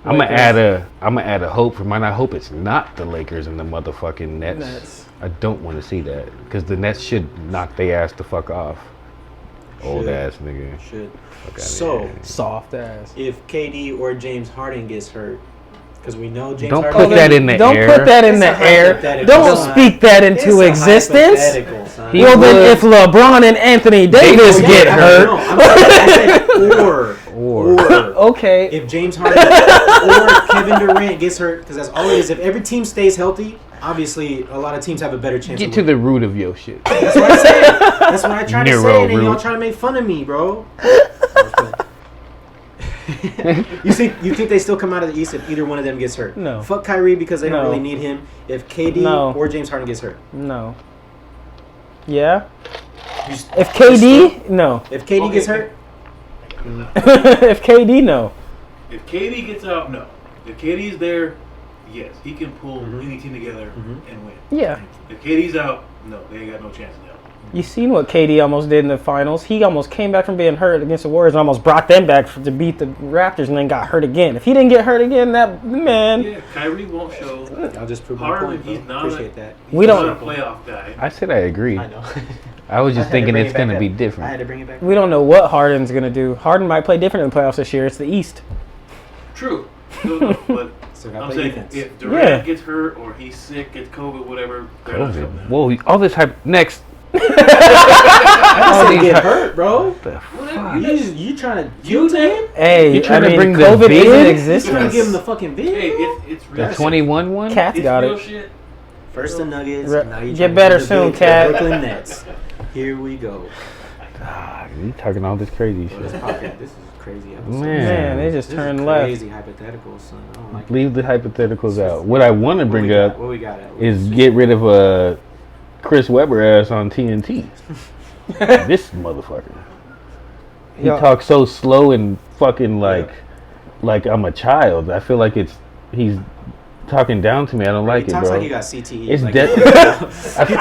Speaker 2: I'm gonna add a hope for mine. I hope it's not the Lakers and the motherfucking Nets.
Speaker 1: Nets.
Speaker 2: I don't want to see that because the Nets should knock their ass the fuck off. Old
Speaker 3: Should.
Speaker 2: ass nigga.
Speaker 3: Should.
Speaker 2: Fuck outta
Speaker 3: So,
Speaker 2: here.
Speaker 1: Soft ass.
Speaker 3: if KD or James Harden gets hurt, because we know James
Speaker 2: Don't
Speaker 3: Harden.
Speaker 2: put that in the
Speaker 1: Don't
Speaker 2: air.
Speaker 1: put that in
Speaker 3: It's a
Speaker 1: the air.
Speaker 3: hypothetical,
Speaker 1: Don't
Speaker 3: son.
Speaker 1: speak that
Speaker 3: It's
Speaker 1: into
Speaker 3: a
Speaker 1: existence.
Speaker 3: hypothetical, son.
Speaker 2: He
Speaker 1: Well, then
Speaker 2: would-
Speaker 1: if LeBron and Anthony Davis
Speaker 3: Yeah,
Speaker 1: get
Speaker 3: I
Speaker 1: hurt,
Speaker 3: know. I said
Speaker 2: Or.
Speaker 1: okay.
Speaker 3: If James Harden or Kevin Durant gets hurt, because that's all it is. If every team stays healthy, obviously a lot of teams have a better chance.
Speaker 2: Get
Speaker 3: of
Speaker 2: to
Speaker 3: winning.
Speaker 2: the root of your shit.
Speaker 3: That's what I said. That's what I try to
Speaker 2: Nero
Speaker 3: say, and then y'all
Speaker 2: root.
Speaker 3: try to make fun of me, bro. you think they still come out of the East if either one of them gets hurt?
Speaker 1: No.
Speaker 3: Fuck Kyrie because they don't
Speaker 1: No.
Speaker 3: really need him. If KD
Speaker 1: No.
Speaker 3: or James Harden gets hurt,
Speaker 1: No. Yeah.
Speaker 3: you s-
Speaker 1: If KD, no.
Speaker 3: if KD
Speaker 4: Okay.
Speaker 3: gets hurt,
Speaker 1: If KD, no.
Speaker 4: If KD gets out, no. If KD's there, yes, he can pull
Speaker 3: Mhm.
Speaker 4: any team together
Speaker 3: Mhm.
Speaker 4: and win.
Speaker 1: Yeah.
Speaker 4: If KD's out, no, they ain't got no chance now.
Speaker 1: You seen what KD almost did in the finals? He almost came back from being hurt against the Warriors and almost brought them back to beat the Raptors and then got hurt again. If he didn't get hurt again, that man,
Speaker 4: Yeah, Kyrie won't show.
Speaker 3: I'll just prove my
Speaker 4: Harden,
Speaker 3: point.
Speaker 4: he's
Speaker 3: Bro.
Speaker 4: not
Speaker 3: Appreciate that.
Speaker 1: We
Speaker 4: He's
Speaker 1: don't-
Speaker 4: not a playoff guy.
Speaker 2: I said I agree.
Speaker 3: I know.
Speaker 2: I was just
Speaker 3: I had to
Speaker 2: thinking
Speaker 3: bring
Speaker 2: it's
Speaker 3: it back
Speaker 2: gonna
Speaker 3: up.
Speaker 2: be
Speaker 3: I had
Speaker 2: different.
Speaker 3: to bring it back.
Speaker 1: we don't know what Harden's gonna do. Harden might play different in the playoffs this year. It's the East.
Speaker 4: True. No, but
Speaker 3: So gotta
Speaker 4: I'm
Speaker 3: play
Speaker 4: saying
Speaker 3: defense.
Speaker 4: if Durant
Speaker 1: Yeah.
Speaker 4: gets hurt or he's sick, gets COVID, whatever, they're not
Speaker 2: COVID.
Speaker 4: coming out.
Speaker 2: Whoa, all this hype. Next.
Speaker 3: I
Speaker 2: All
Speaker 3: didn't
Speaker 2: these
Speaker 3: say get
Speaker 2: hy-
Speaker 3: hurt, bro.
Speaker 4: Whatever.
Speaker 3: You trying to guilt him?
Speaker 1: Hey,
Speaker 2: You trying
Speaker 1: I
Speaker 2: to
Speaker 1: mean,
Speaker 2: bring the
Speaker 1: COVID is in
Speaker 2: bid?
Speaker 3: You trying to
Speaker 1: existence.
Speaker 3: give him the fucking bid?
Speaker 4: Hey,
Speaker 3: bro?
Speaker 4: it's
Speaker 2: The
Speaker 4: real.
Speaker 2: 21 one?
Speaker 1: Cat's
Speaker 4: It's
Speaker 1: got
Speaker 4: real
Speaker 1: it.
Speaker 4: shit.
Speaker 3: First the Nuggets.
Speaker 1: Re-
Speaker 3: Now you
Speaker 1: get
Speaker 3: trying to
Speaker 1: better
Speaker 3: give the
Speaker 1: soon,
Speaker 3: bid to the
Speaker 1: Cat.
Speaker 3: Brooklyn Nets. Here we go.
Speaker 2: God, you talking all this crazy
Speaker 3: This
Speaker 2: shit.
Speaker 3: podcast, this is a crazy episode.
Speaker 2: Man.
Speaker 1: Man, they just
Speaker 3: This
Speaker 1: turned
Speaker 3: is
Speaker 1: left.
Speaker 3: crazy hypotheticals, son. I don't like it.
Speaker 2: Leave the hypotheticals out. What I want to bring up
Speaker 3: What we got?
Speaker 2: is get rid of Chris Webber ass on TNT. This motherfucker. He
Speaker 1: Yo.
Speaker 2: talks so slow and fucking like I'm a child. I feel like he's talking down to me. I don't like
Speaker 3: He
Speaker 2: it,
Speaker 3: talks
Speaker 2: bro.
Speaker 3: like he got CTE.
Speaker 2: It's
Speaker 3: like,
Speaker 2: dead.
Speaker 3: he talks like he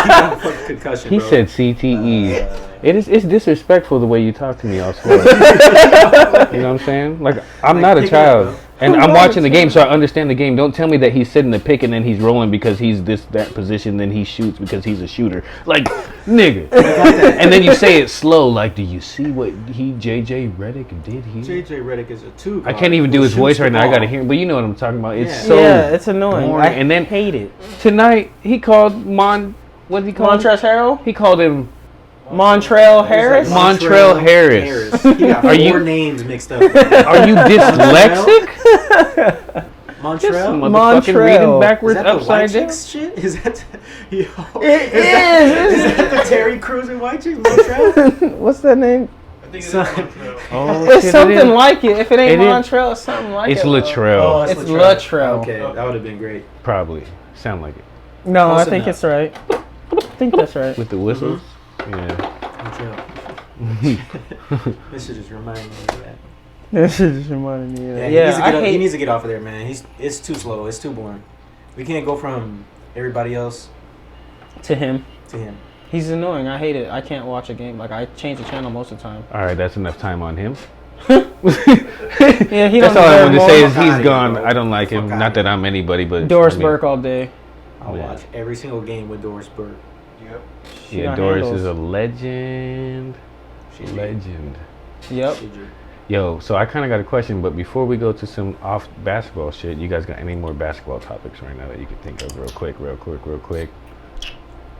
Speaker 3: got a fucking concussion,
Speaker 2: He
Speaker 3: bro.
Speaker 2: said CTE. It's disrespectful the way you talk to me all slow. You know what I'm saying? Like I'm
Speaker 3: Like,
Speaker 2: not a
Speaker 3: pick it up,
Speaker 2: child.
Speaker 3: bro.
Speaker 2: And I'm watching the game, so I understand the game. Don't tell me that he's sitting the pick and then he's rolling because he's that position, then he shoots because he's a shooter. Like, nigga. And then you say it slow, like, do you see what JJ Redick did here?
Speaker 3: JJ Redick is a 2
Speaker 2: I
Speaker 3: guard
Speaker 2: can't even
Speaker 3: who
Speaker 2: do his
Speaker 3: shoots
Speaker 2: voice
Speaker 3: the
Speaker 2: right now. I
Speaker 3: ball.
Speaker 2: gotta hear him, but you know what I'm talking about. It's
Speaker 3: Yeah.
Speaker 2: so
Speaker 1: Yeah, it's annoying.
Speaker 2: boring.
Speaker 1: I
Speaker 2: And then
Speaker 1: hate it.
Speaker 2: tonight he called what did he call him?
Speaker 1: Montrezl Harrell?
Speaker 2: He called him
Speaker 1: Montrell Harris?
Speaker 2: Montrell Harris.
Speaker 3: He got
Speaker 2: Are
Speaker 3: 4
Speaker 2: you-
Speaker 3: names mixed up.
Speaker 2: Are you dyslexic?
Speaker 3: Montrell?
Speaker 2: Motherfucking reading
Speaker 1: Montrell.
Speaker 3: Is
Speaker 2: backwards
Speaker 3: that the White
Speaker 2: upside down.
Speaker 3: Chicks shit? Is that yo,
Speaker 1: It
Speaker 3: is that the Terry Crews and White Chicks? Montrell?
Speaker 1: What's that name?
Speaker 4: I think it's
Speaker 3: Son.
Speaker 4: Montreal.
Speaker 2: Oh,
Speaker 1: It's
Speaker 2: shit,
Speaker 1: something
Speaker 2: it is.
Speaker 1: like it. If it ain't
Speaker 2: It is.
Speaker 1: Montrell, it's something like
Speaker 2: It's
Speaker 1: it.
Speaker 2: Latrell.
Speaker 1: It's Latrell.
Speaker 3: Okay, that would have been great.
Speaker 2: Probably. Sound like it.
Speaker 1: No, I
Speaker 3: Close
Speaker 1: think
Speaker 3: enough.
Speaker 1: it's right. I think that's right.
Speaker 2: With the whistles?
Speaker 3: Mm-hmm.
Speaker 2: Yeah.
Speaker 3: Montrell. This should just remind me of that.
Speaker 1: This is just reminding me of that.
Speaker 3: He needs to
Speaker 1: I
Speaker 3: get
Speaker 1: hate
Speaker 3: he needs to get off of there, man. It's too slow. It's too boring. We can't go from everybody else
Speaker 1: to him.
Speaker 3: to him.
Speaker 1: He's annoying. I hate it. I can't watch a game. Like, I change the channel most of the time.
Speaker 2: All right, that's enough time on him.
Speaker 1: Yeah, he
Speaker 2: That's
Speaker 1: don't
Speaker 2: all I
Speaker 1: deserve
Speaker 2: wanted to
Speaker 1: more.
Speaker 2: say is
Speaker 3: Fuck
Speaker 2: he's
Speaker 3: outta here,
Speaker 2: gone.
Speaker 3: bro.
Speaker 2: I don't like him.
Speaker 3: Fuck
Speaker 2: Not
Speaker 3: outta
Speaker 2: that
Speaker 3: here.
Speaker 2: I'm anybody, but
Speaker 1: Doris
Speaker 2: I mean,
Speaker 1: Burke all day.
Speaker 3: I'll
Speaker 2: Yeah.
Speaker 3: watch every single game with Doris Burke.
Speaker 4: Yep.
Speaker 1: She
Speaker 2: Yeah,
Speaker 1: got
Speaker 2: Doris
Speaker 1: handles.
Speaker 2: is a legend.
Speaker 3: She's
Speaker 2: Legend.
Speaker 1: Yep.
Speaker 2: Yo, so I kind of got a question, but before we go to some off basketball shit, you guys got any more basketball topics right now that you could think of real quick?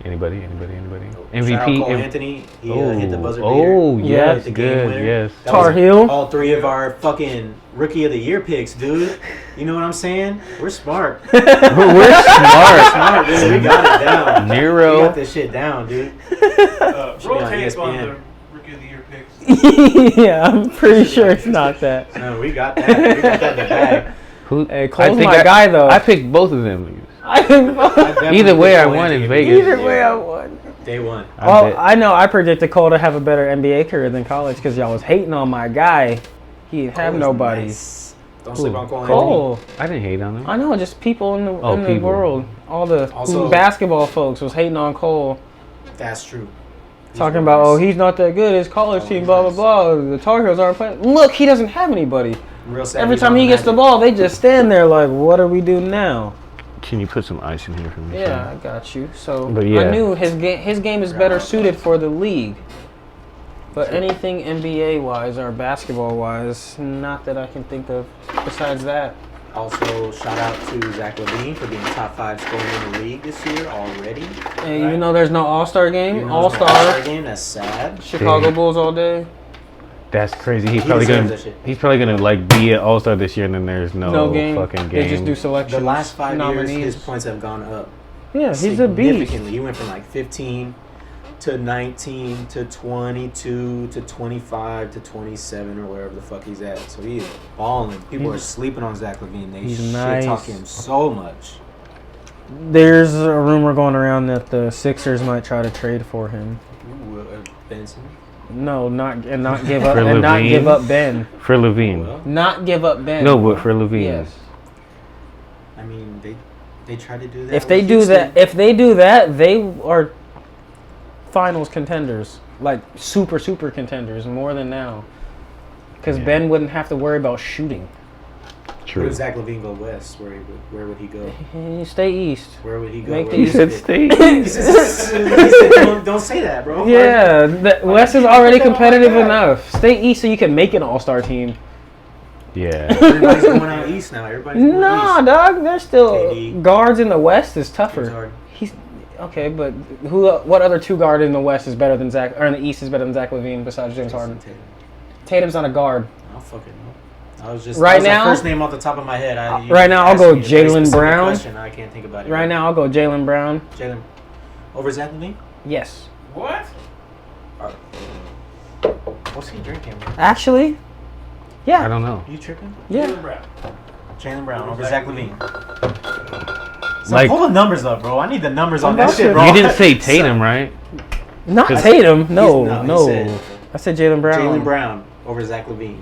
Speaker 2: Anybody?
Speaker 3: Shout out
Speaker 2: MVP?
Speaker 3: Cole
Speaker 2: M-
Speaker 3: Anthony. He hit the buzzer beater.
Speaker 2: Oh,
Speaker 1: Yeah.
Speaker 2: yes,
Speaker 3: The game
Speaker 2: good,
Speaker 3: winner.
Speaker 2: yes.
Speaker 3: That
Speaker 1: Tar
Speaker 3: was
Speaker 1: Heel.
Speaker 3: All 3 of our fucking rookie of the year picks, dude. You know what I'm saying? We're smart.
Speaker 2: We're smart.
Speaker 3: Smart, dude. We got it down. We
Speaker 2: Nero.
Speaker 3: got this shit down, dude.
Speaker 4: Roll
Speaker 3: Should be on
Speaker 4: tape on
Speaker 3: ESPN.
Speaker 4: the Rookie of the Year picks.
Speaker 1: Yeah, I'm pretty sure it's not that.
Speaker 3: No, we got that. We got that in the bag.
Speaker 2: Who?
Speaker 1: Hey, Cole's my guy, though.
Speaker 2: I picked both of them.
Speaker 3: Definitely
Speaker 2: Either way,
Speaker 3: picked
Speaker 2: I
Speaker 3: Cole
Speaker 2: won in
Speaker 3: Anthony.
Speaker 2: Vegas.
Speaker 1: Either way, I won.
Speaker 3: Day one.
Speaker 1: Well, I know I predicted Cole to have a better NBA career than college because y'all was hating on my guy. He didn't have
Speaker 3: Cole is
Speaker 1: nobody.
Speaker 3: nice. Don't sleep on Cole
Speaker 1: Cole.
Speaker 2: I didn't hate on him.
Speaker 1: I know, just people in the
Speaker 2: people.
Speaker 1: world. All the
Speaker 3: Also-
Speaker 1: basketball folks was hating on Cole.
Speaker 3: Anthony. That's true. He's
Speaker 1: Talking
Speaker 3: real
Speaker 1: about,
Speaker 3: nice.
Speaker 1: oh, he's not that good. His college
Speaker 3: Oh,
Speaker 1: team,
Speaker 3: he's
Speaker 1: blah, blah,
Speaker 3: nice.
Speaker 1: blah. The Tar Heels aren't playing. Look, he doesn't have anybody.
Speaker 3: Real sad
Speaker 1: Every
Speaker 3: he's
Speaker 1: time
Speaker 3: on
Speaker 1: he gets the
Speaker 3: Magic.
Speaker 1: ball, they just stand there like, what do we do now?
Speaker 2: Can you put some ice in here for me?
Speaker 1: Yeah, I got you. So
Speaker 2: But yeah.
Speaker 1: I knew his game is better suited for the league. But anything NBA wise or basketball wise, not that I can think of besides that.
Speaker 3: Also, shout out to Zach LaVine for being top 5 scorer in the league this year already.
Speaker 1: And even though there's no All-Star game,
Speaker 3: Even though it's not
Speaker 1: All-Star,
Speaker 3: game, that's sad.
Speaker 1: Chicago
Speaker 2: Dang.
Speaker 1: Bulls all day.
Speaker 2: That's crazy. He's
Speaker 3: He
Speaker 2: probably
Speaker 3: deserves
Speaker 2: gonna.
Speaker 3: that shit.
Speaker 2: He's probably gonna like be an All Star this year, and then there's no,
Speaker 1: game.
Speaker 2: fucking game.
Speaker 1: They just do selections.
Speaker 3: The last 5
Speaker 1: nominees.
Speaker 3: years, his points have gone up.
Speaker 1: Yeah, he's a beast.
Speaker 3: Significantly. He went from like 15 to 19 to 22 to 25 to 27 or wherever the fuck he's at. So he is balling. People are sleeping on Zach LaVine. They
Speaker 1: he's
Speaker 3: shit
Speaker 1: nice.
Speaker 3: talk him so much.
Speaker 1: There's a rumor going around that the Sixers might try to trade for him.
Speaker 3: Ooh, Benson.
Speaker 1: No, not give up
Speaker 2: For
Speaker 1: and not
Speaker 2: LaVine?
Speaker 1: give up Ben.
Speaker 2: For Levine.
Speaker 3: Well,
Speaker 1: Not give up Ben.
Speaker 2: No, but for Levine.
Speaker 1: Yes.
Speaker 3: I mean, they tried to do that.
Speaker 1: If they
Speaker 3: with
Speaker 1: do
Speaker 3: Houston.
Speaker 1: that, they are finals contenders, like super contenders, more than now. Because
Speaker 2: Yeah.
Speaker 1: Ben wouldn't have to worry about shooting.
Speaker 3: Where
Speaker 2: True.
Speaker 3: would Zach LaVine go west? Where would he go?
Speaker 1: Stay east.
Speaker 3: Where would he go?
Speaker 1: Make
Speaker 3: Where
Speaker 1: the
Speaker 3: would
Speaker 2: He said
Speaker 3: fit?
Speaker 2: stay.
Speaker 3: He said, don't say that, bro.
Speaker 1: Yeah, the West is already
Speaker 3: They don't like
Speaker 1: competitive
Speaker 3: that.
Speaker 1: enough. Stay east so you can make an all-star team.
Speaker 2: Yeah.
Speaker 3: Everybody's going out east now. Everybody's going
Speaker 1: Nah,
Speaker 3: east.
Speaker 1: dog. There's still
Speaker 3: KD.
Speaker 1: guards in the West is
Speaker 3: James
Speaker 1: tougher.
Speaker 3: Harden.
Speaker 1: He's okay, but what other two guard in the West is better than Zach, or in the East is better than Zach LaVine besides James Harden?
Speaker 3: Tatum.
Speaker 1: Tatum's not a guard.
Speaker 3: I don't fucking know. I was just
Speaker 1: Right
Speaker 3: that was
Speaker 1: now-
Speaker 3: the first name off the top of my head.
Speaker 1: Right now, I'll
Speaker 3: asked
Speaker 1: go
Speaker 3: me a very
Speaker 1: Jaylen
Speaker 3: specific
Speaker 1: Brown.
Speaker 3: question. I can't think about it.
Speaker 1: Right now, I'll go Jaylen Brown.
Speaker 3: Jaylen over Zach LaVine.
Speaker 1: Yes.
Speaker 4: What?
Speaker 3: What's he drinking? Bro?
Speaker 1: Actually,
Speaker 2: I
Speaker 1: yeah,
Speaker 2: don't know.
Speaker 3: You tripping?
Speaker 1: yeah.
Speaker 4: Jaylen Brown.
Speaker 3: Jaylen Brown
Speaker 4: Over
Speaker 3: over
Speaker 4: Zach
Speaker 3: Zach LaVine. So
Speaker 2: Like-
Speaker 3: pull the numbers up, bro. I need the numbers on
Speaker 1: about
Speaker 3: that shit,
Speaker 1: to.
Speaker 3: bro.
Speaker 2: You didn't say Tatum, right?
Speaker 1: Not
Speaker 2: 'Cause
Speaker 1: Tatum. No,
Speaker 3: he
Speaker 1: no.
Speaker 3: said
Speaker 1: I said Jaylen Brown.
Speaker 3: Jaylen Brown over Zach LaVine.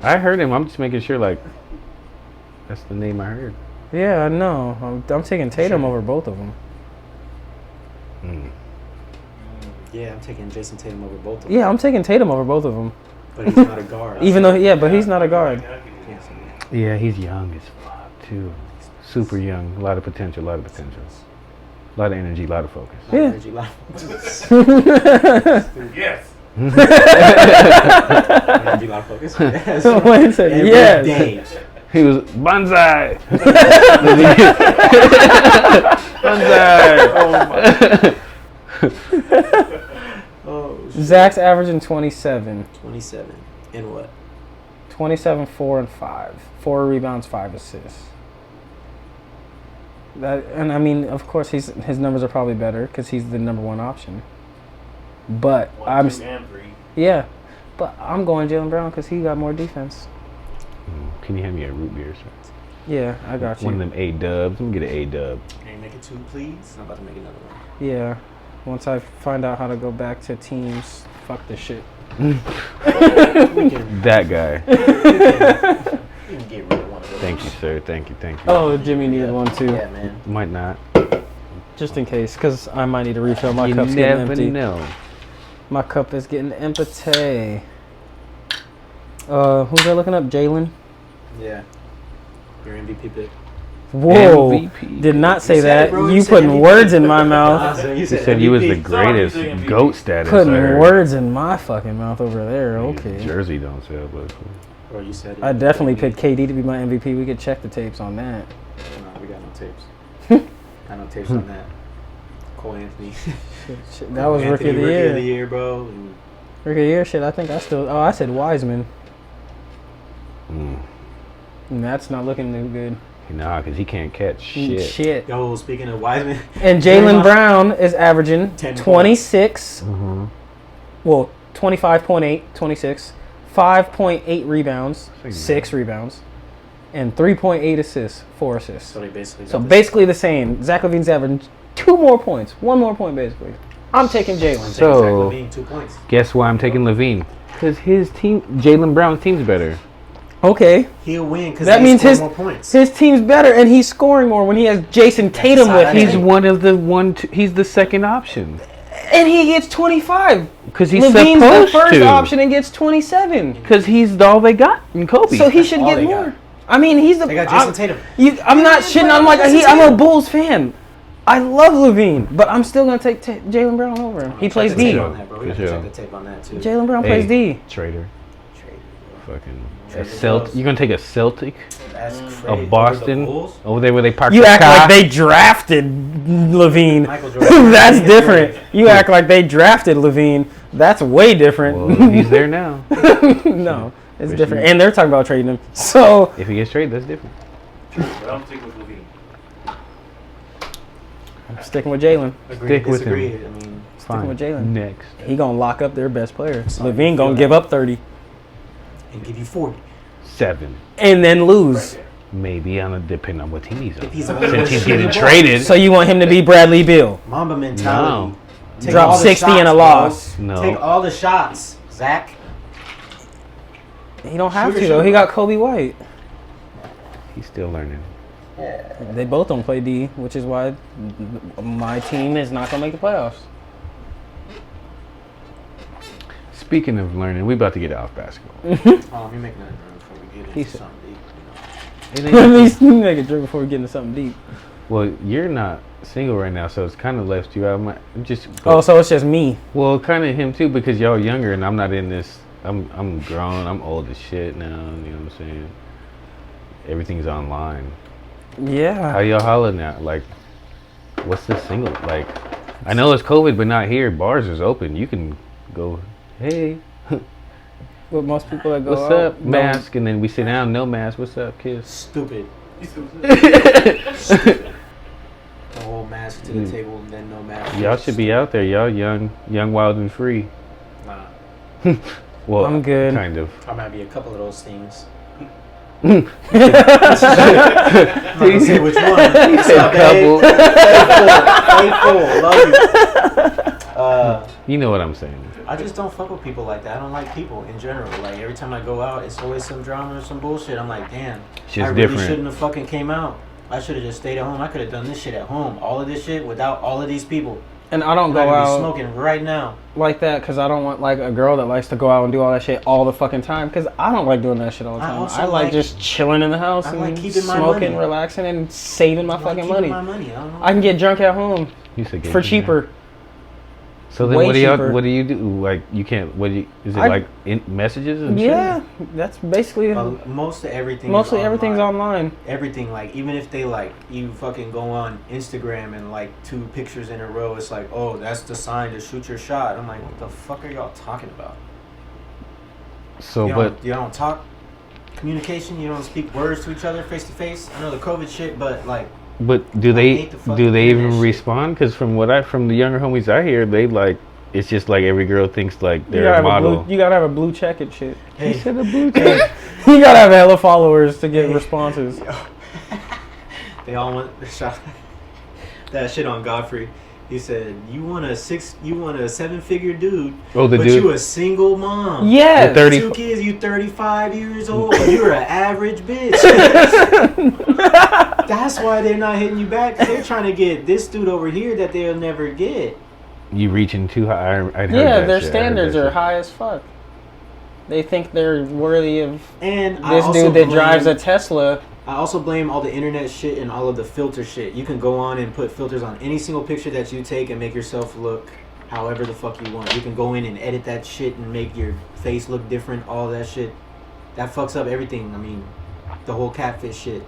Speaker 2: I heard him. I'm just making sure, like, that's the name I heard.
Speaker 1: Yeah, I know. I'm taking Tatum over both of them.
Speaker 3: Yeah, I'm taking Jason Tatum over both of them.
Speaker 1: Yeah, I'm taking Tatum over both of them.
Speaker 3: But he's not a guard.
Speaker 1: Even though, yeah, but he's not a guard.
Speaker 2: Yeah, he's young as fuck too. Super young. A lot of potential. A lot of potential. A lot of energy. A lot of focus.
Speaker 1: Yeah.
Speaker 4: Yes.
Speaker 3: Energy, lot of focus. Yes.
Speaker 1: Wayne said
Speaker 3: Every
Speaker 1: yes.
Speaker 3: day.
Speaker 2: He was bonsai. Bonsai.
Speaker 3: Oh, shit.
Speaker 1: Zach's averaging 27.
Speaker 3: 27. In what?
Speaker 1: 27, 4, and 5. 4 rebounds, 5 assists. And I mean, of course, his numbers are probably better because he's the number one option. But
Speaker 4: 1, 2, and 3.
Speaker 1: Yeah, but I'm going Jaylen Brown because he got more defense.
Speaker 2: Can you hand me a root beer, sir?
Speaker 1: Yeah, I got you.
Speaker 2: One of them A-dubs. Let me get an A-dub.
Speaker 3: Can you make it 2, please? I'm about to make another one.
Speaker 1: Yeah, once I find out how to go back to teams, fuck this shit.
Speaker 2: That guy.
Speaker 3: You can get rid of one of those.
Speaker 2: Thank you, sir. Thank you. Thank you.
Speaker 1: Oh, Jimmy needed one too.
Speaker 3: Yeah, man.
Speaker 2: Might not.
Speaker 1: Just in case, because I might need to refill. My
Speaker 2: You
Speaker 1: cup's getting
Speaker 2: never
Speaker 1: empty.
Speaker 2: know.
Speaker 1: My cup is getting empty. Who's that looking up? Jaylen?
Speaker 3: Yeah. Your MVP pick.
Speaker 1: Whoa.
Speaker 2: MVP.
Speaker 1: Did not say
Speaker 3: You said
Speaker 1: that.
Speaker 3: it, bro.
Speaker 1: You
Speaker 3: You said
Speaker 1: putting
Speaker 3: MVP.
Speaker 1: words in my mouth.
Speaker 3: You
Speaker 2: He said you was the
Speaker 3: MVP.
Speaker 2: greatest.
Speaker 4: Sorry, MVP.
Speaker 2: GOAT status.
Speaker 1: Putting
Speaker 2: I heard.
Speaker 1: words in my fucking mouth over there. Okay.
Speaker 2: Jersey don't sell, but
Speaker 3: Or you said it.
Speaker 1: I definitely picked KD to be my MVP. We could check the tapes on that.
Speaker 3: No, we got no tapes. Got no tapes on that. Cole Anthony.
Speaker 1: Shit, that was
Speaker 3: Anthony,
Speaker 1: rookie of the
Speaker 3: Rookie
Speaker 1: year.
Speaker 3: of the year, bro. And
Speaker 1: Rookie of the year shit. I think I still. Oh, I said Wiseman. And that's not looking too good.
Speaker 2: nah, because he can't catch shit.
Speaker 1: Shit.
Speaker 3: yo, speaking of Wiseman,
Speaker 1: And Jaylen Brown is averaging
Speaker 3: 10
Speaker 1: 26.
Speaker 2: Mm-hmm.
Speaker 1: Well, 25.8, 26. 5.8 rebounds,
Speaker 2: Say
Speaker 1: 6 rebounds, and 3.8 assists, 4 assists.
Speaker 3: so they basically.
Speaker 1: So
Speaker 3: got
Speaker 1: basically the same. Zach LaVine's averaging 2 more points, 1 more point basically. I'm taking
Speaker 3: this.
Speaker 1: Jaylen.
Speaker 2: So-
Speaker 3: Zach LaVine, 2 points.
Speaker 2: Guess why I'm taking LaVine? Because his team, Jaylen Brown's team's better.
Speaker 1: Okay,
Speaker 3: He'll win because
Speaker 1: that means
Speaker 3: more points.
Speaker 1: his team's better and he's scoring more when he has Jason Tatum with
Speaker 3: That's
Speaker 1: him.
Speaker 2: He's one of the he's the second option.
Speaker 1: And he gets 25.
Speaker 2: Because he's
Speaker 1: LaVine's
Speaker 2: supposed
Speaker 1: the first
Speaker 2: to.
Speaker 1: option and gets 27.
Speaker 2: Because he's all they got in Kobe.
Speaker 1: So he should
Speaker 3: all
Speaker 1: get
Speaker 3: they
Speaker 1: more.
Speaker 3: got.
Speaker 1: I mean, he's the.
Speaker 3: They got Jason Tatum.
Speaker 1: I'm not shitting on him like I'm a Bulls fan. I love LaVine, but I'm still gonna take Jaylen Brown over him. He plays
Speaker 3: Check the
Speaker 1: D.
Speaker 3: tape
Speaker 2: Sure.
Speaker 3: on that, bro. We
Speaker 2: For
Speaker 3: have to
Speaker 2: sure.
Speaker 3: check the tape on that too.
Speaker 1: Jaylen Brown
Speaker 2: Hey,
Speaker 1: plays D.
Speaker 2: Trader.
Speaker 3: Trade,
Speaker 2: Fucking
Speaker 3: Trader
Speaker 2: a Celt.
Speaker 3: Jones.
Speaker 2: You gonna take a Celtic
Speaker 3: That's crazy.
Speaker 2: of Boston
Speaker 3: Bulls?
Speaker 2: over there where they park
Speaker 1: You
Speaker 2: the
Speaker 1: act
Speaker 2: car?
Speaker 1: like they drafted LaVine.
Speaker 3: Michael Jordan.
Speaker 1: That's different. You act like they drafted LaVine. That's way different.
Speaker 2: Well, he's there now.
Speaker 1: No, it's
Speaker 2: Wish
Speaker 1: different.
Speaker 2: you-
Speaker 1: And they're talking about trading him. So
Speaker 2: If he gets traded, that's different.
Speaker 4: But I'm sticking with Levine.
Speaker 1: I'm sticking with Jaylen.
Speaker 3: Agree,
Speaker 2: Stick with
Speaker 3: disagree.
Speaker 2: him.
Speaker 3: I mean,
Speaker 2: Fine.
Speaker 1: with Jaylen.
Speaker 2: Next.
Speaker 1: He gonna lock up their best player.
Speaker 3: Sorry,
Speaker 1: LaVine gonna
Speaker 3: feel
Speaker 1: give
Speaker 3: that.
Speaker 1: up 30
Speaker 3: and give you 40.
Speaker 2: 7.
Speaker 1: and then lose.
Speaker 2: Maybe on a depending on what team he's on.
Speaker 3: If he's on
Speaker 2: Since he's getting
Speaker 3: shooting
Speaker 2: traded.
Speaker 1: So you want him to be Bradley Beal?
Speaker 3: Mamba mentality.
Speaker 2: No.
Speaker 3: Take
Speaker 1: Drop
Speaker 3: all the
Speaker 1: 60
Speaker 3: shots,
Speaker 1: and a
Speaker 3: bro.
Speaker 1: loss.
Speaker 2: No.
Speaker 3: Take all the shots, Zach.
Speaker 1: He don't have
Speaker 3: Shooter,
Speaker 1: to though.
Speaker 3: shooter.
Speaker 1: He got Kobe White.
Speaker 2: He's still learning.
Speaker 1: They both don't play D, which is why my team is not gonna make the playoffs.
Speaker 2: Speaking of learning, we about to get off basketball.
Speaker 3: Oh, let me make another room before we get
Speaker 2: He
Speaker 3: into
Speaker 2: said-
Speaker 3: something deep.
Speaker 1: Let me make a drink before we get into something deep.
Speaker 2: Well, you're not single right now, so it's kind of left you out. Just
Speaker 1: Oh, so it's just me.
Speaker 2: well, kind of him too, because y'all younger and I'm not in this. I'm grown. I'm old as shit now. You know what I'm saying? Everything's online. How
Speaker 1: Yeah.
Speaker 2: y'all hollering now? Like, what's the single? Like, I know it's COVID, but not here. Bars is open. You can go. Hey,
Speaker 1: With most people that go
Speaker 2: what's
Speaker 1: out,
Speaker 2: up?
Speaker 1: don't-
Speaker 2: Mask, and then we sit down. No mask. What's up, kiss?
Speaker 3: Stupid. The whole mask to the table and then no mask.
Speaker 2: Y'all should be out there. Y'all young, wild, and free.
Speaker 3: Nah.
Speaker 2: Well,
Speaker 1: I'm good.
Speaker 2: Kind of.
Speaker 3: I might be a couple of those things. I'm not gonna say which one. What's
Speaker 2: said
Speaker 3: up, babe?
Speaker 2: couple.
Speaker 3: Faithful. Love you.
Speaker 2: You know what I'm saying.
Speaker 3: I just don't fuck with people like that. I don't like people in general. Like every time I go out, it's always some drama or some bullshit. I'm like, damn,
Speaker 2: Shit's
Speaker 3: I really
Speaker 2: different.
Speaker 3: shouldn't have fucking came out. I should have just stayed at home. I could have done this shit at home. All of this shit without all of these people.
Speaker 1: And I don't
Speaker 3: And
Speaker 1: go
Speaker 3: I could
Speaker 1: out
Speaker 3: be smoking right now.
Speaker 1: like that because I don't want like a girl that likes to go out and do all that shit all the fucking time because I don't like doing that shit all the
Speaker 3: I
Speaker 1: time.
Speaker 3: also
Speaker 1: I like
Speaker 3: like-
Speaker 1: just chilling in the house
Speaker 3: I
Speaker 1: and
Speaker 3: like keeping my
Speaker 1: smoking,
Speaker 3: money.
Speaker 1: relaxing, and saving my
Speaker 3: I like
Speaker 1: fucking
Speaker 3: keeping
Speaker 1: money.
Speaker 3: my money. I don't know.
Speaker 1: I can get drunk at home
Speaker 2: You said
Speaker 1: for cheaper.
Speaker 2: So then
Speaker 1: Way
Speaker 2: what
Speaker 1: cheaper.
Speaker 2: do you do? Like you can't. What do you? Is it
Speaker 1: I-
Speaker 2: like messages and
Speaker 1: Yeah, that's basically
Speaker 3: Most of everything.
Speaker 1: mostly
Speaker 3: is
Speaker 1: everything's online.
Speaker 3: Everything, like, even if they, like, you fucking go on Instagram and, like, 2 pictures in a row, it's like, oh, that's the sign to shoot your shot. I'm like, what the fuck are y'all talking about?
Speaker 2: shit? So
Speaker 3: You don't talk communication, you don't speak words to each other face to face. I know the COVID shit, but, like,
Speaker 2: But do
Speaker 3: I
Speaker 2: they
Speaker 3: hate the fucking
Speaker 2: do they even
Speaker 3: internet shit.
Speaker 2: respond? Because from the younger homies I hear, they like it's just like every girl thinks like
Speaker 1: You
Speaker 2: they're
Speaker 1: gotta,
Speaker 2: a
Speaker 1: have a
Speaker 2: model.
Speaker 1: blue, you gotta have a blue check and shit.
Speaker 3: hey,
Speaker 2: a blue
Speaker 3: hey,
Speaker 1: You gotta have hella followers to get responses.
Speaker 3: they all want the shot. That shit on Godfrey. He said, "You want a 7-figure dude,
Speaker 2: Oh, the
Speaker 3: but
Speaker 2: dude.
Speaker 3: you a single mom.
Speaker 1: Yeah.
Speaker 2: The 30
Speaker 3: 2 kids, you 35 years old. You're an average bitch." That's why they're not hitting you back. 'Cause they're trying to get this dude over here that they'll never get.
Speaker 2: You reaching too high? I'd heard
Speaker 1: Yeah,
Speaker 2: that
Speaker 1: their
Speaker 2: shit. I heard
Speaker 1: standards
Speaker 2: that
Speaker 1: are
Speaker 2: shit.
Speaker 1: high as fuck. They think they're worthy of
Speaker 3: And I
Speaker 1: this
Speaker 3: also
Speaker 1: dude that drives a
Speaker 3: blame-
Speaker 1: Tesla.
Speaker 3: I also blame all the internet shit and all of the filter shit. You can go on and put filters on any single picture that you take and make yourself look however the fuck you want. You can go in and edit that shit and make your face look different, all that shit. That fucks up everything. I mean, the whole catfish shit.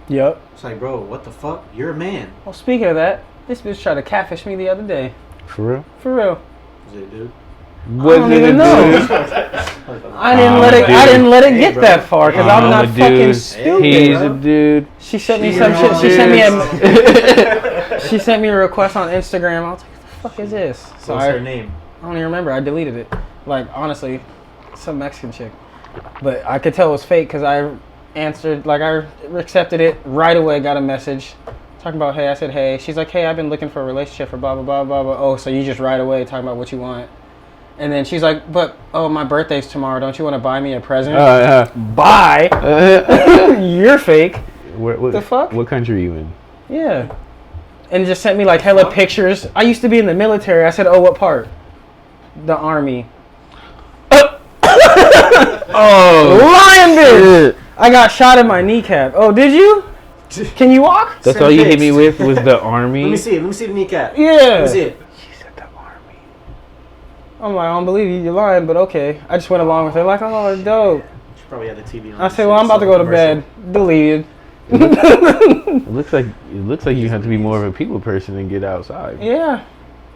Speaker 1: Yep.
Speaker 3: It's like, bro, what the fuck? You're a man.
Speaker 1: Well, speaking of that, this bitch tried to catfish me the other day.
Speaker 2: For real?
Speaker 1: For real.
Speaker 3: Is it, dude?
Speaker 2: What
Speaker 1: don't
Speaker 2: did
Speaker 1: even
Speaker 2: it
Speaker 1: know.
Speaker 2: do?
Speaker 1: I didn't
Speaker 2: I'm
Speaker 1: let
Speaker 2: a
Speaker 1: it. I
Speaker 2: dude.
Speaker 1: didn't let it
Speaker 3: Hey,
Speaker 1: get
Speaker 3: bro.
Speaker 1: that far because I'm
Speaker 2: I'm
Speaker 1: not
Speaker 2: a
Speaker 1: fucking
Speaker 2: dude.
Speaker 1: stupid.
Speaker 2: He's
Speaker 3: bro.
Speaker 2: a dude.
Speaker 1: She sent me
Speaker 3: She's
Speaker 1: some
Speaker 3: a
Speaker 1: shit. She
Speaker 3: dude.
Speaker 1: sent me a. She sent me a request on Instagram. I was like, "What the fuck is this?" So
Speaker 3: What's
Speaker 1: I
Speaker 3: her name?
Speaker 1: don't even remember. I deleted it. Like honestly, some Mexican chick. But I could tell it was fake because I answered. Like I accepted it right away. Got a message talking about hey. I said hey. She's like hey. I've been looking for a relationship for blah blah blah blah blah. Oh, so you just right away talking about what you want. And then she's like, but, oh, my birthday's tomorrow. Don't you want to buy me a present? Buy? You're fake.
Speaker 2: What
Speaker 1: The fuck?
Speaker 2: What country are you in?
Speaker 1: Yeah. And just sent me, like, hella pictures. I used to be in the military. I said, oh, what part? The Army.
Speaker 2: Oh,
Speaker 1: Lion bitch! I got shot in my kneecap. Oh, did you? Can you walk?
Speaker 2: that's
Speaker 3: Send
Speaker 2: all you hit
Speaker 3: pics.
Speaker 2: me with was the army.
Speaker 3: Let me see it. Let me see the kneecap.
Speaker 1: Yeah.
Speaker 3: Let me see it.
Speaker 2: She said the army.
Speaker 1: I'm like, I don't believe you. You're lying, but okay. I just went along with it. Like, oh, dope.
Speaker 3: She probably had the TV on.
Speaker 1: I said, well, I'm about to go to bed. Deleted.
Speaker 2: It looks like you have to be more of a people person and get outside.
Speaker 1: Yeah.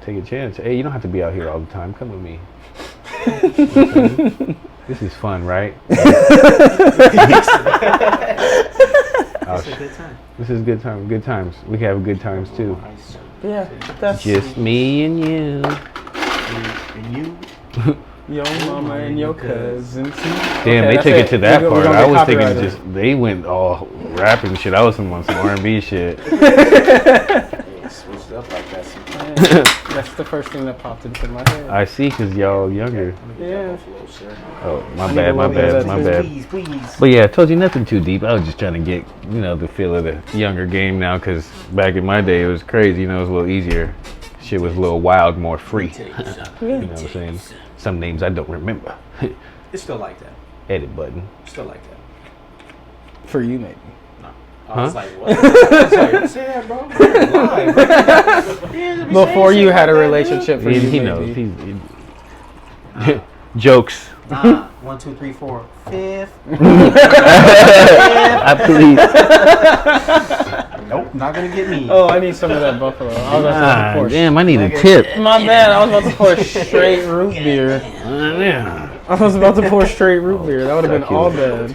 Speaker 2: Take a chance. Hey, you don't have to be out here all the time. Come with me. This is fun, right? Oh,
Speaker 3: It's a good time.
Speaker 2: this is good time. Good times. We can have good times too.
Speaker 1: Yeah. That's
Speaker 2: Just me and you.
Speaker 3: And you.
Speaker 1: your mama and your cousin.
Speaker 2: Damn, they
Speaker 1: that's
Speaker 2: took it to that
Speaker 1: We're
Speaker 2: part.
Speaker 1: gonna
Speaker 2: I
Speaker 1: get
Speaker 2: was thinking
Speaker 1: copyrighted.
Speaker 2: just they went all rapping shit. I was on some R&B shit.
Speaker 3: Switched up like that.
Speaker 1: Yeah, that's the first thing that popped into my head.
Speaker 2: I see, cause y'all younger.
Speaker 1: Yeah.
Speaker 2: Oh,
Speaker 1: I
Speaker 2: my
Speaker 1: need
Speaker 2: bad,
Speaker 1: to
Speaker 2: my
Speaker 1: look into
Speaker 2: bad,
Speaker 1: that
Speaker 2: my
Speaker 1: too.
Speaker 2: bad.
Speaker 3: Please.
Speaker 2: But yeah, I told you nothing too deep. I was just trying to get, the feel of the younger game now. Cause back in my day, it was crazy. It was a little easier. Shit was a little wild, more free. You know what I'm saying? Some names I don't remember.
Speaker 3: It's still like that.
Speaker 2: Edit button.
Speaker 3: Still like that.
Speaker 1: For you, maybe.
Speaker 3: No. I
Speaker 2: Huh?
Speaker 3: was like, what? I was like, don't say that, bro. You're lying, bro.
Speaker 1: Before you had a relationship for you,
Speaker 2: He
Speaker 1: maybe.
Speaker 2: knows. Jokes.
Speaker 3: Nah. 1, 2, 3, 4. Fifth.
Speaker 2: I please.
Speaker 3: Nope. Not gonna get me.
Speaker 1: Oh, I need some of that buffalo. I was about to pour.
Speaker 2: Damn, I need a tip.
Speaker 1: My bad. I was about to pour straight root beer.
Speaker 2: Yeah.
Speaker 1: I was about to pour straight root beer. That would have been all bad.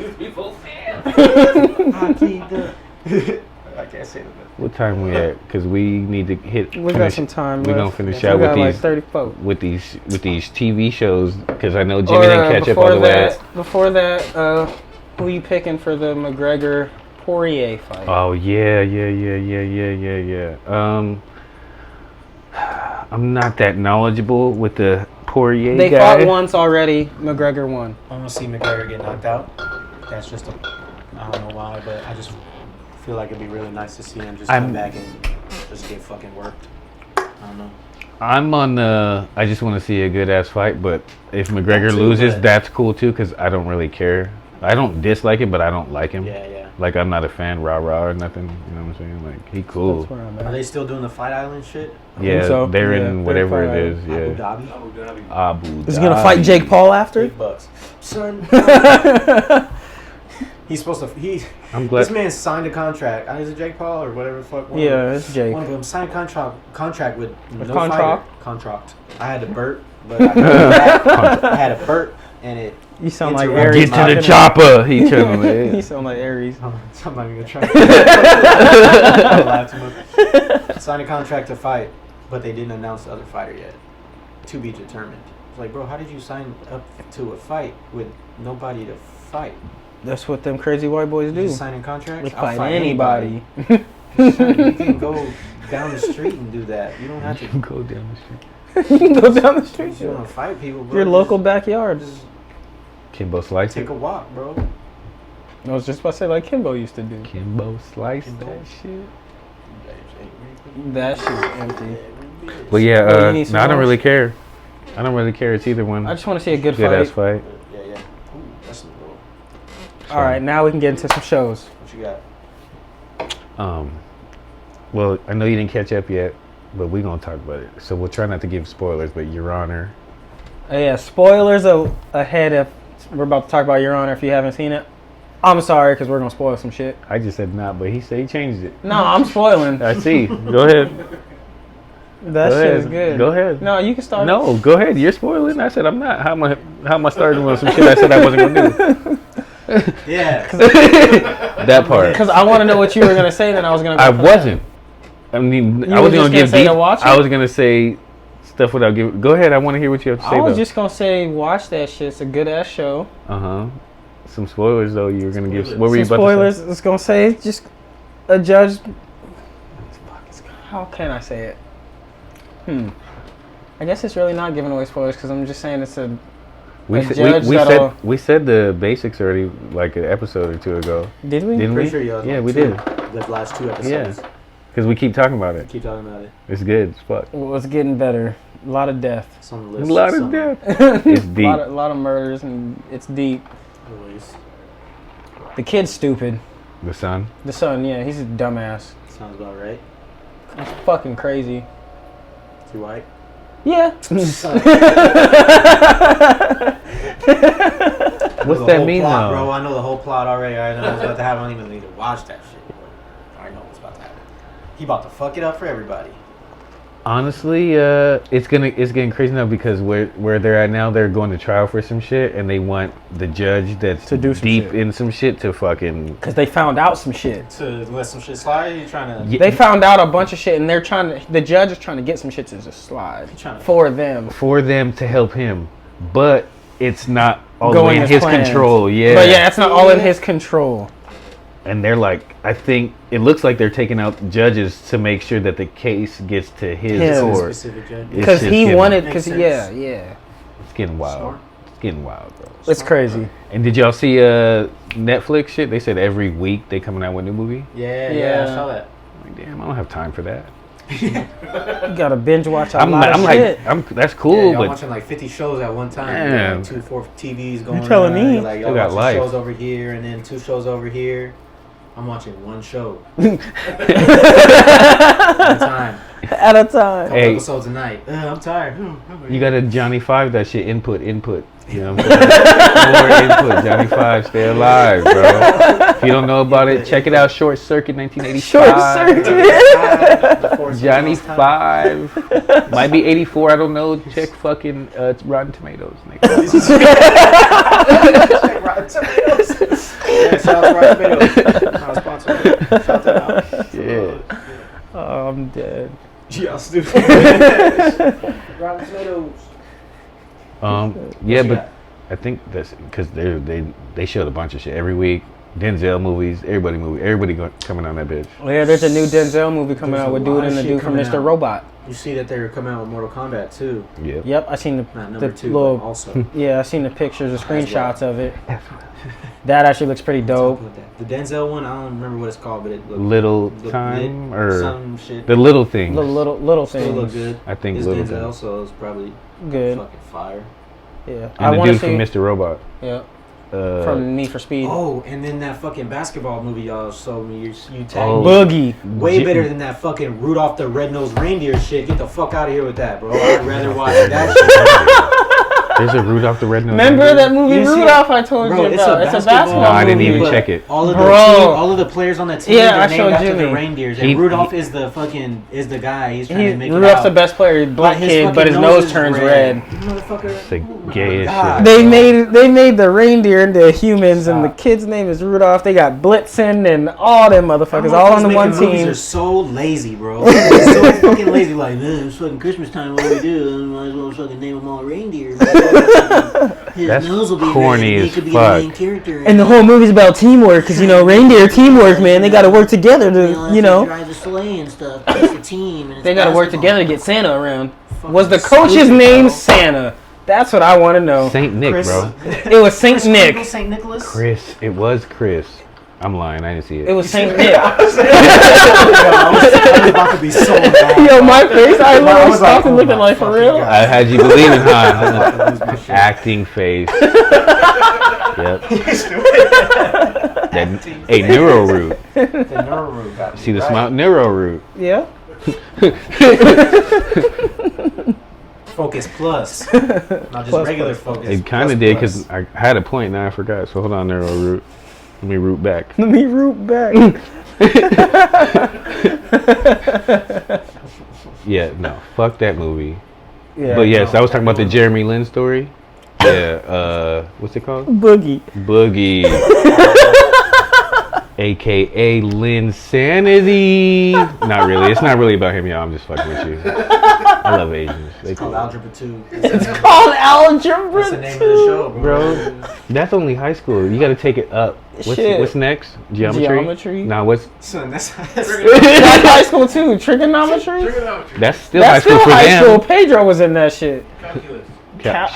Speaker 3: I can't say that.
Speaker 2: What time we at? Cause we need to hit.
Speaker 1: We got some time.
Speaker 2: We're gonna
Speaker 1: left.
Speaker 2: finish
Speaker 1: We
Speaker 2: out
Speaker 1: got
Speaker 2: with
Speaker 1: like
Speaker 2: these
Speaker 1: 34.
Speaker 2: with these TV shows. Cause I know Jimmy didn't catch up all the way.
Speaker 1: Before that, who you picking for the McGregor Poirier fight?
Speaker 2: Oh yeah. I'm not that knowledgeable with the Poirier
Speaker 1: They
Speaker 2: guy.
Speaker 1: fought once already. McGregor won.
Speaker 3: I want to see McGregor get knocked out. That's just I don't know why, but I just feel like it'd be really nice to see him just come back and just get fucking worked. I don't know.
Speaker 2: I'm on the. I just want to see a good ass fight, but if McGregor
Speaker 3: Too,
Speaker 2: loses,
Speaker 3: but-
Speaker 2: that's cool too, because I don't really care. I don't dislike him, but I don't like him.
Speaker 3: Yeah.
Speaker 2: Like I'm not a fan, rah or nothing. You know what I'm saying? Like he cool.
Speaker 1: That's where I'm
Speaker 3: Are
Speaker 1: at.
Speaker 3: they still doing the Fight Island shit?
Speaker 2: Yeah,
Speaker 1: so.
Speaker 2: they're
Speaker 1: Yeah,
Speaker 2: in whatever
Speaker 1: they're
Speaker 2: it is.
Speaker 3: Abu
Speaker 2: Yeah,
Speaker 3: Dhabi?
Speaker 4: Abu Dhabi.
Speaker 2: Abu Dhabi.
Speaker 1: Is he gonna fight Jake Paul after?
Speaker 3: Big bucks. Son. He's supposed to.
Speaker 2: I'm glad.
Speaker 3: This man signed a contract. Is it Jake Paul or whatever the fuck?
Speaker 1: Yeah, it's Jake.
Speaker 3: One of them signed a contract with no
Speaker 1: contract?
Speaker 3: fighter. Contract. I had to burp, but I had to burp, and it.
Speaker 1: You sound like
Speaker 3: Interrupt.
Speaker 1: Aries.
Speaker 2: Get to the
Speaker 1: talking.
Speaker 2: chopper. He turned
Speaker 1: You
Speaker 2: it.
Speaker 1: sound like Aries.
Speaker 3: I'm not even gonna try. I laughed too much. Signed a contract to fight, but they didn't announce the other fighter yet. To be determined. It's like, bro, how did you sign up to a fight with nobody to fight?
Speaker 1: That's what them crazy white boys
Speaker 3: You
Speaker 1: do.
Speaker 3: just signing contracts?
Speaker 1: They
Speaker 3: I'll
Speaker 1: fight anybody.
Speaker 3: Son, you can go down the street and do that. You don't have to.
Speaker 2: Go down the street.
Speaker 1: You can go down the street.
Speaker 3: You want to fight people, bro?
Speaker 1: Your local backyard.
Speaker 3: Just
Speaker 2: Kimbo slice
Speaker 3: take
Speaker 2: it.
Speaker 3: a walk, bro.
Speaker 1: I was just about to say like Kimbo used to do.
Speaker 2: Kimbo slice
Speaker 3: Kimbo.
Speaker 2: that shit.
Speaker 1: That shit's empty.
Speaker 2: But yeah,
Speaker 1: Oh, you need some
Speaker 2: no, I don't
Speaker 1: more?
Speaker 2: really care. I don't really care. It's either one.
Speaker 1: I just want to see a good
Speaker 2: Good
Speaker 1: fight.
Speaker 2: ass fight.
Speaker 3: Yeah. Ooh, that's a little.
Speaker 1: All right, now we can get into some shows.
Speaker 3: What you got?
Speaker 2: Well, I know you didn't catch up yet, but we're gonna talk about it. So we'll try not to give spoilers, but Your Honor.
Speaker 1: Yeah, spoilers ahead if we're about to talk about Your Honor if you haven't seen it. I'm sorry because we're going to spoil some shit.
Speaker 2: I just said not, but he said he changed it.
Speaker 1: No, I'm spoiling.
Speaker 2: I see. Go ahead.
Speaker 1: That
Speaker 2: Go
Speaker 1: shit
Speaker 2: ahead.
Speaker 1: is good.
Speaker 2: Go ahead.
Speaker 1: No, you can start.
Speaker 2: No, go ahead. You're spoiling. I said I'm not. How am I starting with some shit I said I wasn't gonna do?
Speaker 3: Yeah.
Speaker 2: That part.
Speaker 1: Because I want to know what you were going to say, then I was going to go
Speaker 2: I
Speaker 1: for that.
Speaker 2: wasn't. I mean,
Speaker 1: You
Speaker 2: I
Speaker 1: were
Speaker 2: wasn't
Speaker 1: just
Speaker 2: gonna give
Speaker 1: say
Speaker 2: deep.
Speaker 1: to watch
Speaker 2: I
Speaker 1: it?
Speaker 2: was gonna say stuff without giving. Go ahead. I want to hear what you have to say.
Speaker 1: I was
Speaker 2: though.
Speaker 1: just going to say watch that shit. It's a good ass show.
Speaker 2: Some spoilers though. You were gonna give.
Speaker 3: Spoilers.
Speaker 2: What were you
Speaker 1: Some
Speaker 2: about
Speaker 1: spoilers.
Speaker 2: to say?
Speaker 1: It's going to say just a judge. How can I say it? I guess it's really not giving away spoilers because I'm just saying it's a
Speaker 2: We
Speaker 1: judge
Speaker 2: we
Speaker 1: that'll-
Speaker 2: said the basics already like an episode or two ago.
Speaker 1: Did we?
Speaker 2: Didn't
Speaker 3: Pretty
Speaker 2: we?
Speaker 3: sure you
Speaker 2: Yeah, we did.
Speaker 3: The last two episodes.
Speaker 2: Yeah. Because we keep talking about it.
Speaker 3: Keep talking about it.
Speaker 2: It's good as fuck.
Speaker 1: Well, it's getting better. A lot of death.
Speaker 3: It's on the
Speaker 2: A
Speaker 3: list.
Speaker 2: lot of
Speaker 3: somewhere.
Speaker 2: death. It's deep.
Speaker 1: A lot of murders and it's deep.
Speaker 3: Always.
Speaker 1: The kid's stupid.
Speaker 2: The son.
Speaker 1: The son, yeah, he's a dumbass.
Speaker 3: Sounds about right.
Speaker 1: It's fucking crazy.
Speaker 3: Is he white?
Speaker 1: Yeah.
Speaker 2: What's that mean
Speaker 3: plot,
Speaker 2: though?
Speaker 3: bro? I know the whole plot already. I know what's about to happen. I don't even need to watch that shit. I know what's about to happen. He about to fuck it up for everybody.
Speaker 2: Honestly, it's getting crazy now because where they're at now, they're going to trial for some shit, and they want the judge that's
Speaker 1: To do some
Speaker 2: deep
Speaker 1: shit.
Speaker 2: in some shit to fucking.
Speaker 1: Because they found out some shit.
Speaker 3: To let some shit slide? You trying to?
Speaker 2: Yeah,
Speaker 1: They found out a bunch of shit and they're the judge is trying to get some shit to just slide.
Speaker 3: trying to-
Speaker 1: For them.
Speaker 2: for them to help him, but it's not all the
Speaker 1: Going
Speaker 2: way in
Speaker 1: as
Speaker 2: his
Speaker 1: planned.
Speaker 2: control. Yeah.
Speaker 1: But yeah, it's not all in his control.
Speaker 2: And they're like, I think it looks like they're taking out judges to make sure that the case gets to his
Speaker 1: His.
Speaker 2: court.
Speaker 3: Specific judge.
Speaker 2: It's
Speaker 1: Because
Speaker 2: just
Speaker 1: he
Speaker 2: getting-
Speaker 1: wanted,
Speaker 3: Makes
Speaker 1: because
Speaker 3: sense.
Speaker 1: yeah.
Speaker 2: It's getting wild.
Speaker 3: Smart.
Speaker 2: It's getting wild, bro.
Speaker 1: It's crazy.
Speaker 2: And did y'all see Netflix shit? They said every week they coming out with a new movie.
Speaker 3: Yeah,
Speaker 1: Yeah.
Speaker 3: I saw that.
Speaker 2: I'm like, damn, I don't have time for that.
Speaker 1: You gotta binge watch a
Speaker 2: I'm
Speaker 1: lot of shit.
Speaker 2: that's
Speaker 3: Yeah,
Speaker 2: cool,
Speaker 3: y'all
Speaker 2: but
Speaker 3: watching like 50 shows at one time.
Speaker 2: Yeah.
Speaker 3: Like 2-4 TVs going.
Speaker 1: telling
Speaker 3: on.
Speaker 1: me.
Speaker 3: Like
Speaker 2: Still
Speaker 3: y'all
Speaker 2: got
Speaker 3: watching
Speaker 2: life.
Speaker 3: shows over here and then 2 shows over here. I'm watching one show at a time.
Speaker 1: At a time.
Speaker 3: Couple
Speaker 2: Hey.
Speaker 3: episodes a night. I'm tired.
Speaker 2: you got to Johnny 5 that shit. Input. You know what I'm saying? More input. Johnny 5, stay alive, bro. If you don't know about it, check it out. Short Circuit 1985.
Speaker 1: Short Circuit.
Speaker 2: Johnny 5. Might be 84. I don't know. Check fucking Rotten Tomatoes.
Speaker 3: Rotten Tomatoes. Yeah, shout out to Rotten Tomatoes. Our sponsor. Shout that out.
Speaker 2: Yeah.
Speaker 1: Oh, I'm dead.
Speaker 3: Yeah, stupid. Rotten Tomatoes.
Speaker 2: Yeah,
Speaker 3: What you
Speaker 2: but
Speaker 3: got?
Speaker 2: I think that's because they showed a bunch of shit every week. Denzel movies, everybody coming on that bitch.
Speaker 1: Yeah, there's a new Denzel movie coming
Speaker 3: There's
Speaker 1: out
Speaker 3: a
Speaker 1: with
Speaker 3: lot
Speaker 1: dude
Speaker 3: of
Speaker 1: and the
Speaker 3: shit
Speaker 1: dude from
Speaker 3: coming
Speaker 1: Mr.
Speaker 3: out.
Speaker 1: Robot.
Speaker 3: You see that they're coming out with Mortal Kombat too.
Speaker 2: Yep.
Speaker 1: Yep, I seen
Speaker 3: Not
Speaker 1: the
Speaker 3: number two, but
Speaker 1: little
Speaker 3: also.
Speaker 1: yeah, I seen the pictures, the
Speaker 3: As well.
Speaker 1: screenshots of it. That actually looks pretty dope.
Speaker 3: The Denzel one, I don't remember what it's called, but it looked
Speaker 2: Little
Speaker 3: looked
Speaker 2: Time
Speaker 3: lit,
Speaker 2: or
Speaker 3: some shit.
Speaker 2: the little things.
Speaker 1: Little
Speaker 3: Still look
Speaker 1: things.
Speaker 3: good.
Speaker 2: I think
Speaker 3: It's
Speaker 2: little
Speaker 3: Denzel,
Speaker 2: things.
Speaker 3: so it's probably
Speaker 1: Good.
Speaker 3: fucking fire.
Speaker 1: Yeah,
Speaker 2: And the
Speaker 1: want to
Speaker 2: dude
Speaker 1: see.
Speaker 2: from Mr. Robot.
Speaker 1: Yeah,
Speaker 2: Uh,
Speaker 1: from Need for Speed.
Speaker 3: Oh, and then that fucking basketball movie y'all showed me. You tagged
Speaker 2: Oh.
Speaker 3: me.
Speaker 1: Boogie.
Speaker 3: Way better than that fucking Rudolph the Red-Nosed Reindeer shit. Get the fuck out of here with that, bro. I'd rather watch that shit.
Speaker 2: There's a Rudolph the Red-Nosed
Speaker 1: Remember
Speaker 2: Reindeer?
Speaker 1: that movie
Speaker 3: You see-
Speaker 1: Rudolph I told
Speaker 3: Bro,
Speaker 1: you about? It's a basketball
Speaker 2: No, I didn't
Speaker 1: movie.
Speaker 2: even
Speaker 3: but
Speaker 2: check it.
Speaker 3: All of
Speaker 1: Bro.
Speaker 3: all of the players on that team,
Speaker 1: Yeah, I
Speaker 3: they're named
Speaker 1: showed
Speaker 3: after
Speaker 1: Jimmy.
Speaker 3: the reindeers.
Speaker 2: He-
Speaker 3: And Rudolph is the guy. He's trying to make
Speaker 1: Rudolph's
Speaker 3: it out.
Speaker 1: the best player, black
Speaker 3: his
Speaker 1: kid,
Speaker 3: fucking
Speaker 1: but his nose
Speaker 3: is
Speaker 1: turns red.
Speaker 3: Motherfucker.
Speaker 2: It's the
Speaker 3: Oh my
Speaker 2: gayest
Speaker 3: God.
Speaker 2: shit.
Speaker 1: They made the reindeer into humans, and the
Speaker 3: Stop.
Speaker 1: kid's name is Rudolph. They got Blitzen and all them motherfuckers all on the one
Speaker 3: Motherfuckers making movies
Speaker 1: team.
Speaker 3: are so lazy, bro. They're so fucking lazy. Like, man, it's fucking Christmas time. What do we do? Might as well fucking name them all reindeer. His
Speaker 2: That's
Speaker 3: nose will be
Speaker 2: corny
Speaker 3: red. He
Speaker 2: as
Speaker 3: could be
Speaker 2: fuck.
Speaker 3: the main character.
Speaker 1: And the whole movie's about teamwork, because, reindeer teamwork, man. They got to work together to,
Speaker 3: drive the sleigh and stuff. It's a team. And it's
Speaker 1: They got to work
Speaker 3: basketball.
Speaker 1: together to get Santa around.
Speaker 3: Fucking
Speaker 1: Was the coach's
Speaker 3: stupid,
Speaker 1: name
Speaker 3: bro.
Speaker 1: Santa? That's what I want to know.
Speaker 2: Saint Nick,
Speaker 3: Chris.
Speaker 2: bro.
Speaker 1: It was Saint Nick.
Speaker 3: Saint Nicholas.
Speaker 2: Chris. It was Chris. I'm lying. I didn't see
Speaker 1: It
Speaker 2: it.
Speaker 1: was Saint Nick.
Speaker 3: I was about to be so mad.
Speaker 1: Yo, my face, I
Speaker 3: I
Speaker 1: literally
Speaker 3: was like,
Speaker 1: stopped and
Speaker 3: oh
Speaker 1: looking
Speaker 3: my
Speaker 1: like, for
Speaker 3: fucking
Speaker 1: real?
Speaker 3: God.
Speaker 2: I had you believing, huh?
Speaker 3: Lose my shit.
Speaker 2: Acting face. Yep. That, hey, neuro root.
Speaker 3: The neural root got me
Speaker 2: See the
Speaker 3: right.
Speaker 2: smile? Neuro root.
Speaker 1: Yeah.
Speaker 3: Focus Plus. Not just
Speaker 1: Plus,
Speaker 3: regular
Speaker 1: plus.
Speaker 3: Focus.
Speaker 2: It kind
Speaker 3: Plus,
Speaker 2: of did
Speaker 3: plus.
Speaker 2: because I had a point. Now I forgot. So hold on, neuro root. Let me root back.
Speaker 1: Let me root back.
Speaker 2: Yeah, no, fuck that movie.
Speaker 1: Yeah.
Speaker 2: But yes, I was talking about the Jeremy Lin story. Yeah, what's it called?
Speaker 1: Boogie.
Speaker 2: Boogie. AKA Linsanity. Not really. It's not really about him, y'all. I'm just fucking with you. I love Asians. They
Speaker 3: It's called
Speaker 2: cool.
Speaker 3: Algebra 2.
Speaker 1: It's called Algebra.
Speaker 3: That's the name of the show,
Speaker 2: Bro, that's only high school. You got to take it up.
Speaker 1: Shit.
Speaker 2: What's next? Geometry?
Speaker 1: Geometry?
Speaker 2: Nah, what's
Speaker 3: Son, that's
Speaker 1: That's high school too. Trigonometry.
Speaker 4: Trigonometry.
Speaker 2: that's still
Speaker 1: That's
Speaker 2: high school
Speaker 1: still
Speaker 2: for
Speaker 1: high
Speaker 2: them.
Speaker 1: school. Pedro was in that shit.
Speaker 4: Calculus.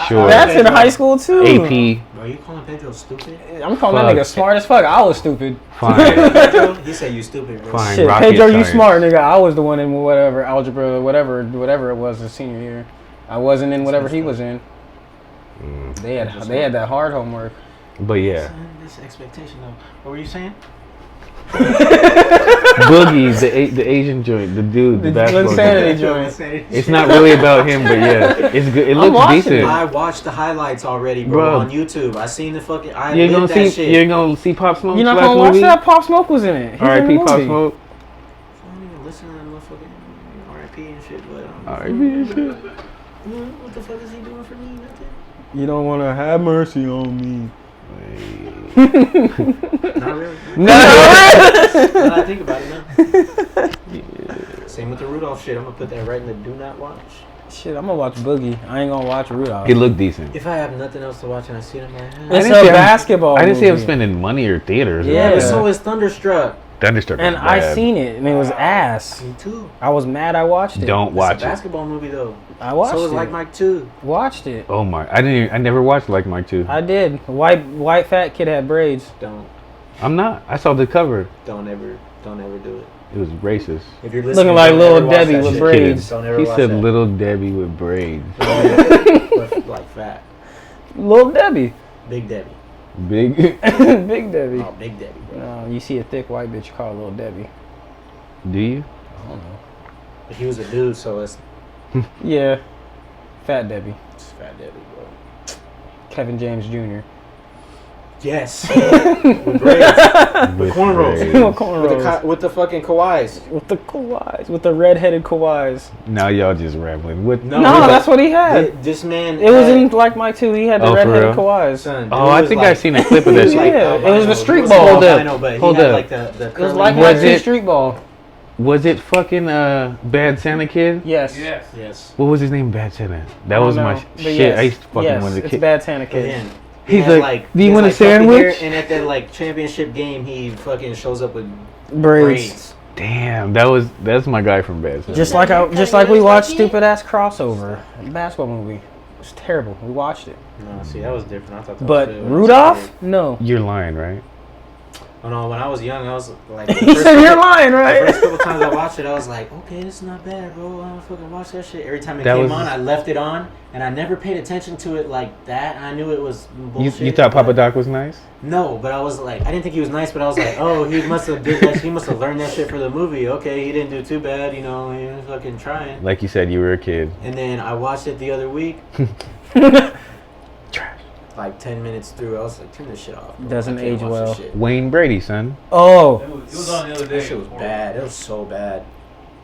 Speaker 2: Sure.
Speaker 1: That's in high school too.
Speaker 2: AP.
Speaker 3: Bro, you calling Pedro stupid?
Speaker 1: I'm calling that nigga
Speaker 2: Fuck.
Speaker 1: smart as fuck. I was stupid.
Speaker 2: Fine.
Speaker 3: Pedro? He said you stupid, bro.
Speaker 2: Fine.
Speaker 1: Shit,
Speaker 2: rocket
Speaker 1: Pedro, you
Speaker 2: science.
Speaker 1: smart nigga. I was the one in whatever algebra, whatever it was the senior year. I wasn't in whatever he was in.
Speaker 2: Mm.
Speaker 1: They had that hard homework.
Speaker 2: But yeah,
Speaker 3: Son, this expectation though. What were you saying?
Speaker 2: Boogie, the Asian joint, the dude, the
Speaker 1: The
Speaker 2: basketball
Speaker 1: Insanity
Speaker 2: joint.
Speaker 1: joint.
Speaker 2: It's not really about him, but yeah, it's good. It
Speaker 1: I'm
Speaker 2: looks
Speaker 1: watching
Speaker 2: decent.
Speaker 1: it.
Speaker 3: I watched the highlights already, bro,
Speaker 2: Bro.
Speaker 3: on YouTube. I seen the fucking. I
Speaker 2: You ain't
Speaker 3: lived
Speaker 2: gonna
Speaker 3: that
Speaker 2: see.
Speaker 3: shit.
Speaker 2: You ain't gonna see Pop Smoke.
Speaker 1: You're not
Speaker 2: last
Speaker 1: gonna watch
Speaker 2: movie?
Speaker 1: that? Pop Smoke was in it. He's in the
Speaker 2: R.I.P. Pop
Speaker 1: movie.
Speaker 2: Smoke.
Speaker 3: I don't even listen to that motherfucking R.I.P. and shit, but
Speaker 2: R.I.P. and shit.
Speaker 3: what the fuck is he doing for me? Nothing.
Speaker 1: You don't want to have mercy on me.
Speaker 3: Not really.
Speaker 2: No.
Speaker 3: Now that I think about it, no. Same with the Rudolph shit. I'm gonna put that right in the do not watch.
Speaker 1: Shit, I'm gonna watch Boogie. I ain't gonna watch Rudolph.
Speaker 2: It looked decent.
Speaker 3: If I have nothing else to watch and I see it, I'm like,
Speaker 1: It's
Speaker 2: I
Speaker 1: a
Speaker 2: didn't see him-
Speaker 1: basketball.
Speaker 2: I didn't see him
Speaker 1: movie.
Speaker 2: spending money or theaters.
Speaker 1: Yeah.
Speaker 3: but so is Thunderstruck.
Speaker 2: Thunderstruck.
Speaker 1: And
Speaker 2: was
Speaker 1: I
Speaker 2: bad.
Speaker 1: seen it, and it was ass.
Speaker 3: Me too.
Speaker 1: I was mad. I watched it.
Speaker 2: Don't watch
Speaker 3: It's a
Speaker 2: it.
Speaker 3: basketball movie though.
Speaker 1: I watched
Speaker 3: So is
Speaker 1: it.
Speaker 3: Like Mike 2.
Speaker 1: Watched it.
Speaker 2: Oh my! I didn't. I never watched Like Mike 2.
Speaker 1: I did. White fat kid had braids.
Speaker 3: Don't
Speaker 2: I'm not. I saw the cover.
Speaker 3: ever do it.
Speaker 2: It was racist.
Speaker 3: If you're listening,
Speaker 1: Looking like
Speaker 3: don't
Speaker 1: Little
Speaker 3: ever watch
Speaker 1: Debbie
Speaker 3: that
Speaker 1: with
Speaker 3: shit.
Speaker 1: braids.
Speaker 3: Don't ever
Speaker 2: He
Speaker 3: watch
Speaker 2: said
Speaker 3: that.
Speaker 2: Little Debbie with braids.
Speaker 3: But like fat.
Speaker 1: Little Debbie.
Speaker 3: Big Debbie.
Speaker 2: Big.
Speaker 1: Big Debbie.
Speaker 3: Oh, Big Debbie, bro.
Speaker 1: No, you see a thick white bitch, you call her Little Debbie.
Speaker 2: Do you?
Speaker 1: I don't know.
Speaker 3: But he was a dude, so it's
Speaker 1: Yeah. Fat Debbie.
Speaker 3: Fat Debbie, bro.
Speaker 1: Kevin James Jr.
Speaker 3: Yes. With braids.
Speaker 2: With
Speaker 3: cornrows.
Speaker 2: braids.
Speaker 1: Cornrows.
Speaker 3: With the fucking Kawhis.
Speaker 1: With the Kawhis. With the redheaded Kawhis.
Speaker 2: Now y'all just rambling. What?
Speaker 3: No,
Speaker 1: No, that's what he had.
Speaker 3: This man.
Speaker 1: It was
Speaker 3: had-
Speaker 1: in Like Mike 2. He had the
Speaker 2: Oh, for
Speaker 1: redheaded
Speaker 2: real?
Speaker 1: Kawhis.
Speaker 3: Son,
Speaker 2: Oh,
Speaker 3: dude
Speaker 2: I
Speaker 3: was
Speaker 2: think
Speaker 3: like-
Speaker 2: I've seen a clip of
Speaker 3: he
Speaker 2: that
Speaker 3: was
Speaker 2: shit.
Speaker 3: like
Speaker 1: Yeah, it was
Speaker 3: albino.
Speaker 1: the street
Speaker 3: He
Speaker 1: ball.
Speaker 3: wasn't
Speaker 2: Hold up.
Speaker 3: albino, but he
Speaker 2: Hold
Speaker 3: had
Speaker 2: up.
Speaker 3: like the
Speaker 1: It was
Speaker 3: curly
Speaker 1: like
Speaker 3: hair.
Speaker 2: Was
Speaker 1: Mike 2
Speaker 2: it-
Speaker 1: Street Ball.
Speaker 2: Was it fucking Bad Santa Kid?
Speaker 1: Yes.
Speaker 4: Yes.
Speaker 3: Yes.
Speaker 2: What was his name? Bad Santa. That
Speaker 1: I
Speaker 2: was
Speaker 1: don't
Speaker 2: my
Speaker 1: know, but
Speaker 2: shit.
Speaker 1: yes.
Speaker 2: I used to fucking
Speaker 1: Yes,
Speaker 2: wanted to
Speaker 1: it's
Speaker 2: kid.
Speaker 1: Bad Santa
Speaker 3: But
Speaker 1: Kid.
Speaker 3: then
Speaker 2: He's
Speaker 3: And,
Speaker 2: like,
Speaker 1: "Do you
Speaker 3: he
Speaker 1: want a
Speaker 3: has, puffy hair,
Speaker 1: sandwich?"
Speaker 3: And at that like championship game, he fucking shows up with
Speaker 1: Braids.
Speaker 3: braids.
Speaker 2: damn, that's my guy from Bad.
Speaker 1: Just like we watched stupid ass crossover basketball movie. It was terrible. We watched it.
Speaker 3: No, see, that was different. I thought that
Speaker 1: But
Speaker 3: was good.
Speaker 1: Rudolph? No.
Speaker 2: You're lying, right?
Speaker 3: Oh no, when I was young, I was like,
Speaker 1: He said you're lying,
Speaker 3: the
Speaker 1: right?
Speaker 3: first couple times I watched it, I was like, okay, this is not bad, bro. I don't fucking watch that shit. Every time it
Speaker 2: That
Speaker 3: came
Speaker 2: was-
Speaker 3: on, I left it on, and I never paid attention to it like that. I knew it was bullshit.
Speaker 2: You thought Papa
Speaker 3: but-
Speaker 2: Doc was nice?
Speaker 3: No, but I was like, I didn't think he was nice, but I was like, oh, he must have did that. He must have learned that shit for the movie. Okay, he didn't do too bad, you know. He was fucking trying.
Speaker 2: Like you said, you were a kid.
Speaker 3: And then I watched it the other week.
Speaker 2: Trash.
Speaker 3: Like 10 minutes through, I was like, turn this shit off. Bro.
Speaker 1: Doesn't
Speaker 3: I can't
Speaker 1: age
Speaker 3: watch
Speaker 1: well.
Speaker 3: this shit.
Speaker 2: Wayne Brady, son.
Speaker 1: Oh,
Speaker 4: It was on the other day.
Speaker 3: That shit was bad. It was so bad.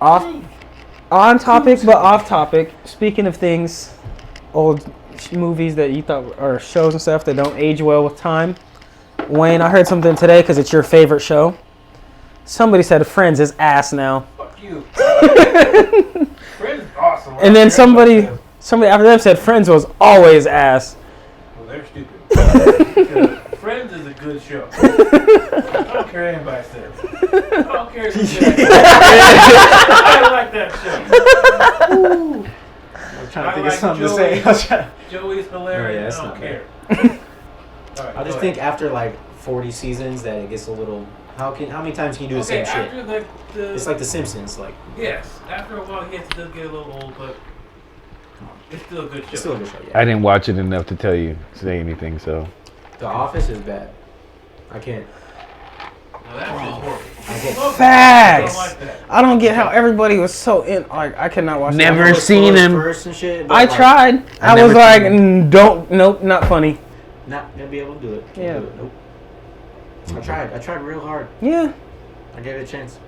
Speaker 1: on topic but off topic. Speaking of things, old movies that you thought or shows and stuff that don't age well with time. Wayne, I heard something today because it's your favorite show. Somebody said Friends is ass now,
Speaker 4: Fuck you. Friends is awesome.
Speaker 1: and then somebody after them said Friends was always ass.
Speaker 4: Well, they're stupid. Because Friends is a good show. I don't care what anybody says. I don't care if you say I like that show.
Speaker 3: I was trying
Speaker 4: I
Speaker 3: to think
Speaker 4: like
Speaker 3: of something
Speaker 4: Joey.
Speaker 3: to say. I was trying-
Speaker 4: Joey's hilarious.
Speaker 3: Oh, yeah,
Speaker 4: I don't
Speaker 3: that's
Speaker 4: care. All right,
Speaker 3: I just
Speaker 4: go
Speaker 3: think
Speaker 4: ahead.
Speaker 3: after like 40 seasons that it gets a little. How many times can you do the
Speaker 4: Okay,
Speaker 3: same shit?
Speaker 4: after the
Speaker 3: It's like The Simpsons. Like
Speaker 4: yes, after a while he does get a little old, but it's still a good show.
Speaker 3: it's still a good show. Yeah.
Speaker 2: I didn't watch it enough to tell you, say anything, so.
Speaker 3: The Office is bad. I can't.
Speaker 4: No, that shit's horrible.
Speaker 3: I can't.
Speaker 4: Love
Speaker 1: Facts.
Speaker 4: that. I don't like that.
Speaker 1: I don't get how everybody was so in. Like I cannot watch.
Speaker 2: Never
Speaker 1: that.
Speaker 3: I know
Speaker 2: seen
Speaker 3: it's
Speaker 2: him.
Speaker 3: First and shit, but
Speaker 1: I
Speaker 3: like,
Speaker 1: tried. I
Speaker 2: never
Speaker 1: was like,
Speaker 2: seen
Speaker 1: nope, not funny.
Speaker 3: Not gonna be able to do it. Can't
Speaker 1: Yeah.
Speaker 3: do it. Nope. I tried real hard.
Speaker 1: Yeah.
Speaker 3: I gave it a chance.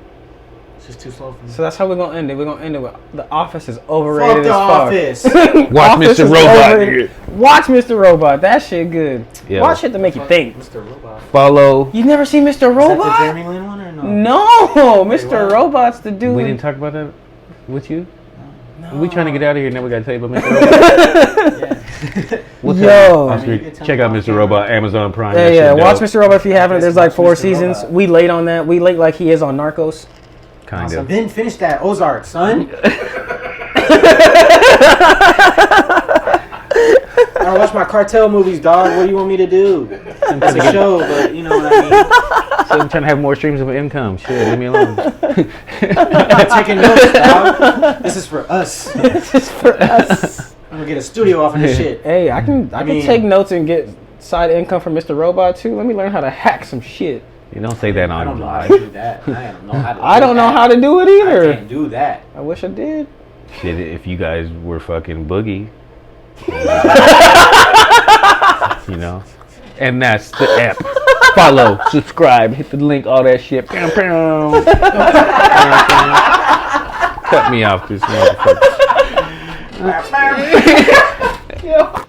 Speaker 3: It's just too slow for me.
Speaker 1: So that's how we're gonna end it. We're gonna end it with The Office is overrated
Speaker 3: Fuck The
Speaker 1: as
Speaker 3: Office.
Speaker 1: fuck.
Speaker 2: Watch
Speaker 1: Office
Speaker 2: Mr.
Speaker 1: is
Speaker 2: Robot.
Speaker 1: overrated. Watch Mr. Robot. That shit good.
Speaker 2: Yeah.
Speaker 1: Watch shit to make you think.
Speaker 3: Mr. Robot.
Speaker 2: Follow.
Speaker 1: You never seen Mr.
Speaker 3: Is that the
Speaker 1: Robot?
Speaker 3: Jeremy Lin one or no?
Speaker 1: No,
Speaker 3: Wait,
Speaker 1: Mr.
Speaker 3: what?
Speaker 1: Robot's the dude.
Speaker 2: We didn't talk about that with you?
Speaker 1: No.
Speaker 2: We trying to get out of here, now we gotta tell you about Mr. Robot.
Speaker 3: Yeah.
Speaker 2: What's
Speaker 1: Yo.
Speaker 2: up?
Speaker 3: I mean, you can tell
Speaker 2: Check
Speaker 3: me
Speaker 2: out
Speaker 3: off
Speaker 2: Mr.
Speaker 3: camera.
Speaker 2: Robot, Amazon Prime.
Speaker 1: Yeah,
Speaker 2: that
Speaker 1: yeah.
Speaker 2: shit
Speaker 1: Watch
Speaker 2: dope.
Speaker 1: Mr. Robot if you haven't. There's like 4
Speaker 3: Mr.
Speaker 1: seasons.
Speaker 3: Robot.
Speaker 1: We late on that. We late like he is on Narcos.
Speaker 2: Kind
Speaker 3: Awesome.
Speaker 2: of.
Speaker 3: Then finish that Ozark, son. I don't watch my cartel movies, dog. What do you want me to do? It's a show, but you know what I mean.
Speaker 2: So I'm trying to have more streams of income. Shit, leave me alone.
Speaker 3: I'm taking notes, dog. This is for us.
Speaker 1: This is for us.
Speaker 3: I'm gonna get a studio off of this shit.
Speaker 1: Hey, I can
Speaker 3: mean-
Speaker 1: take notes and get side income from Mr. Robot too. Let me learn how to hack some shit.
Speaker 2: You don't say that
Speaker 3: I
Speaker 2: on
Speaker 3: don't know how
Speaker 2: live.
Speaker 3: to do that. I don't know how to.
Speaker 1: I don't know how to do it
Speaker 3: I
Speaker 1: either.
Speaker 3: can't do that.
Speaker 1: I wish I did.
Speaker 2: Shit, if you guys were fucking Boogie. You know? And that's the app. Follow, subscribe, hit the link, all that shit. Pow, pow. Cut me off, this motherfucker.
Speaker 1: Yo.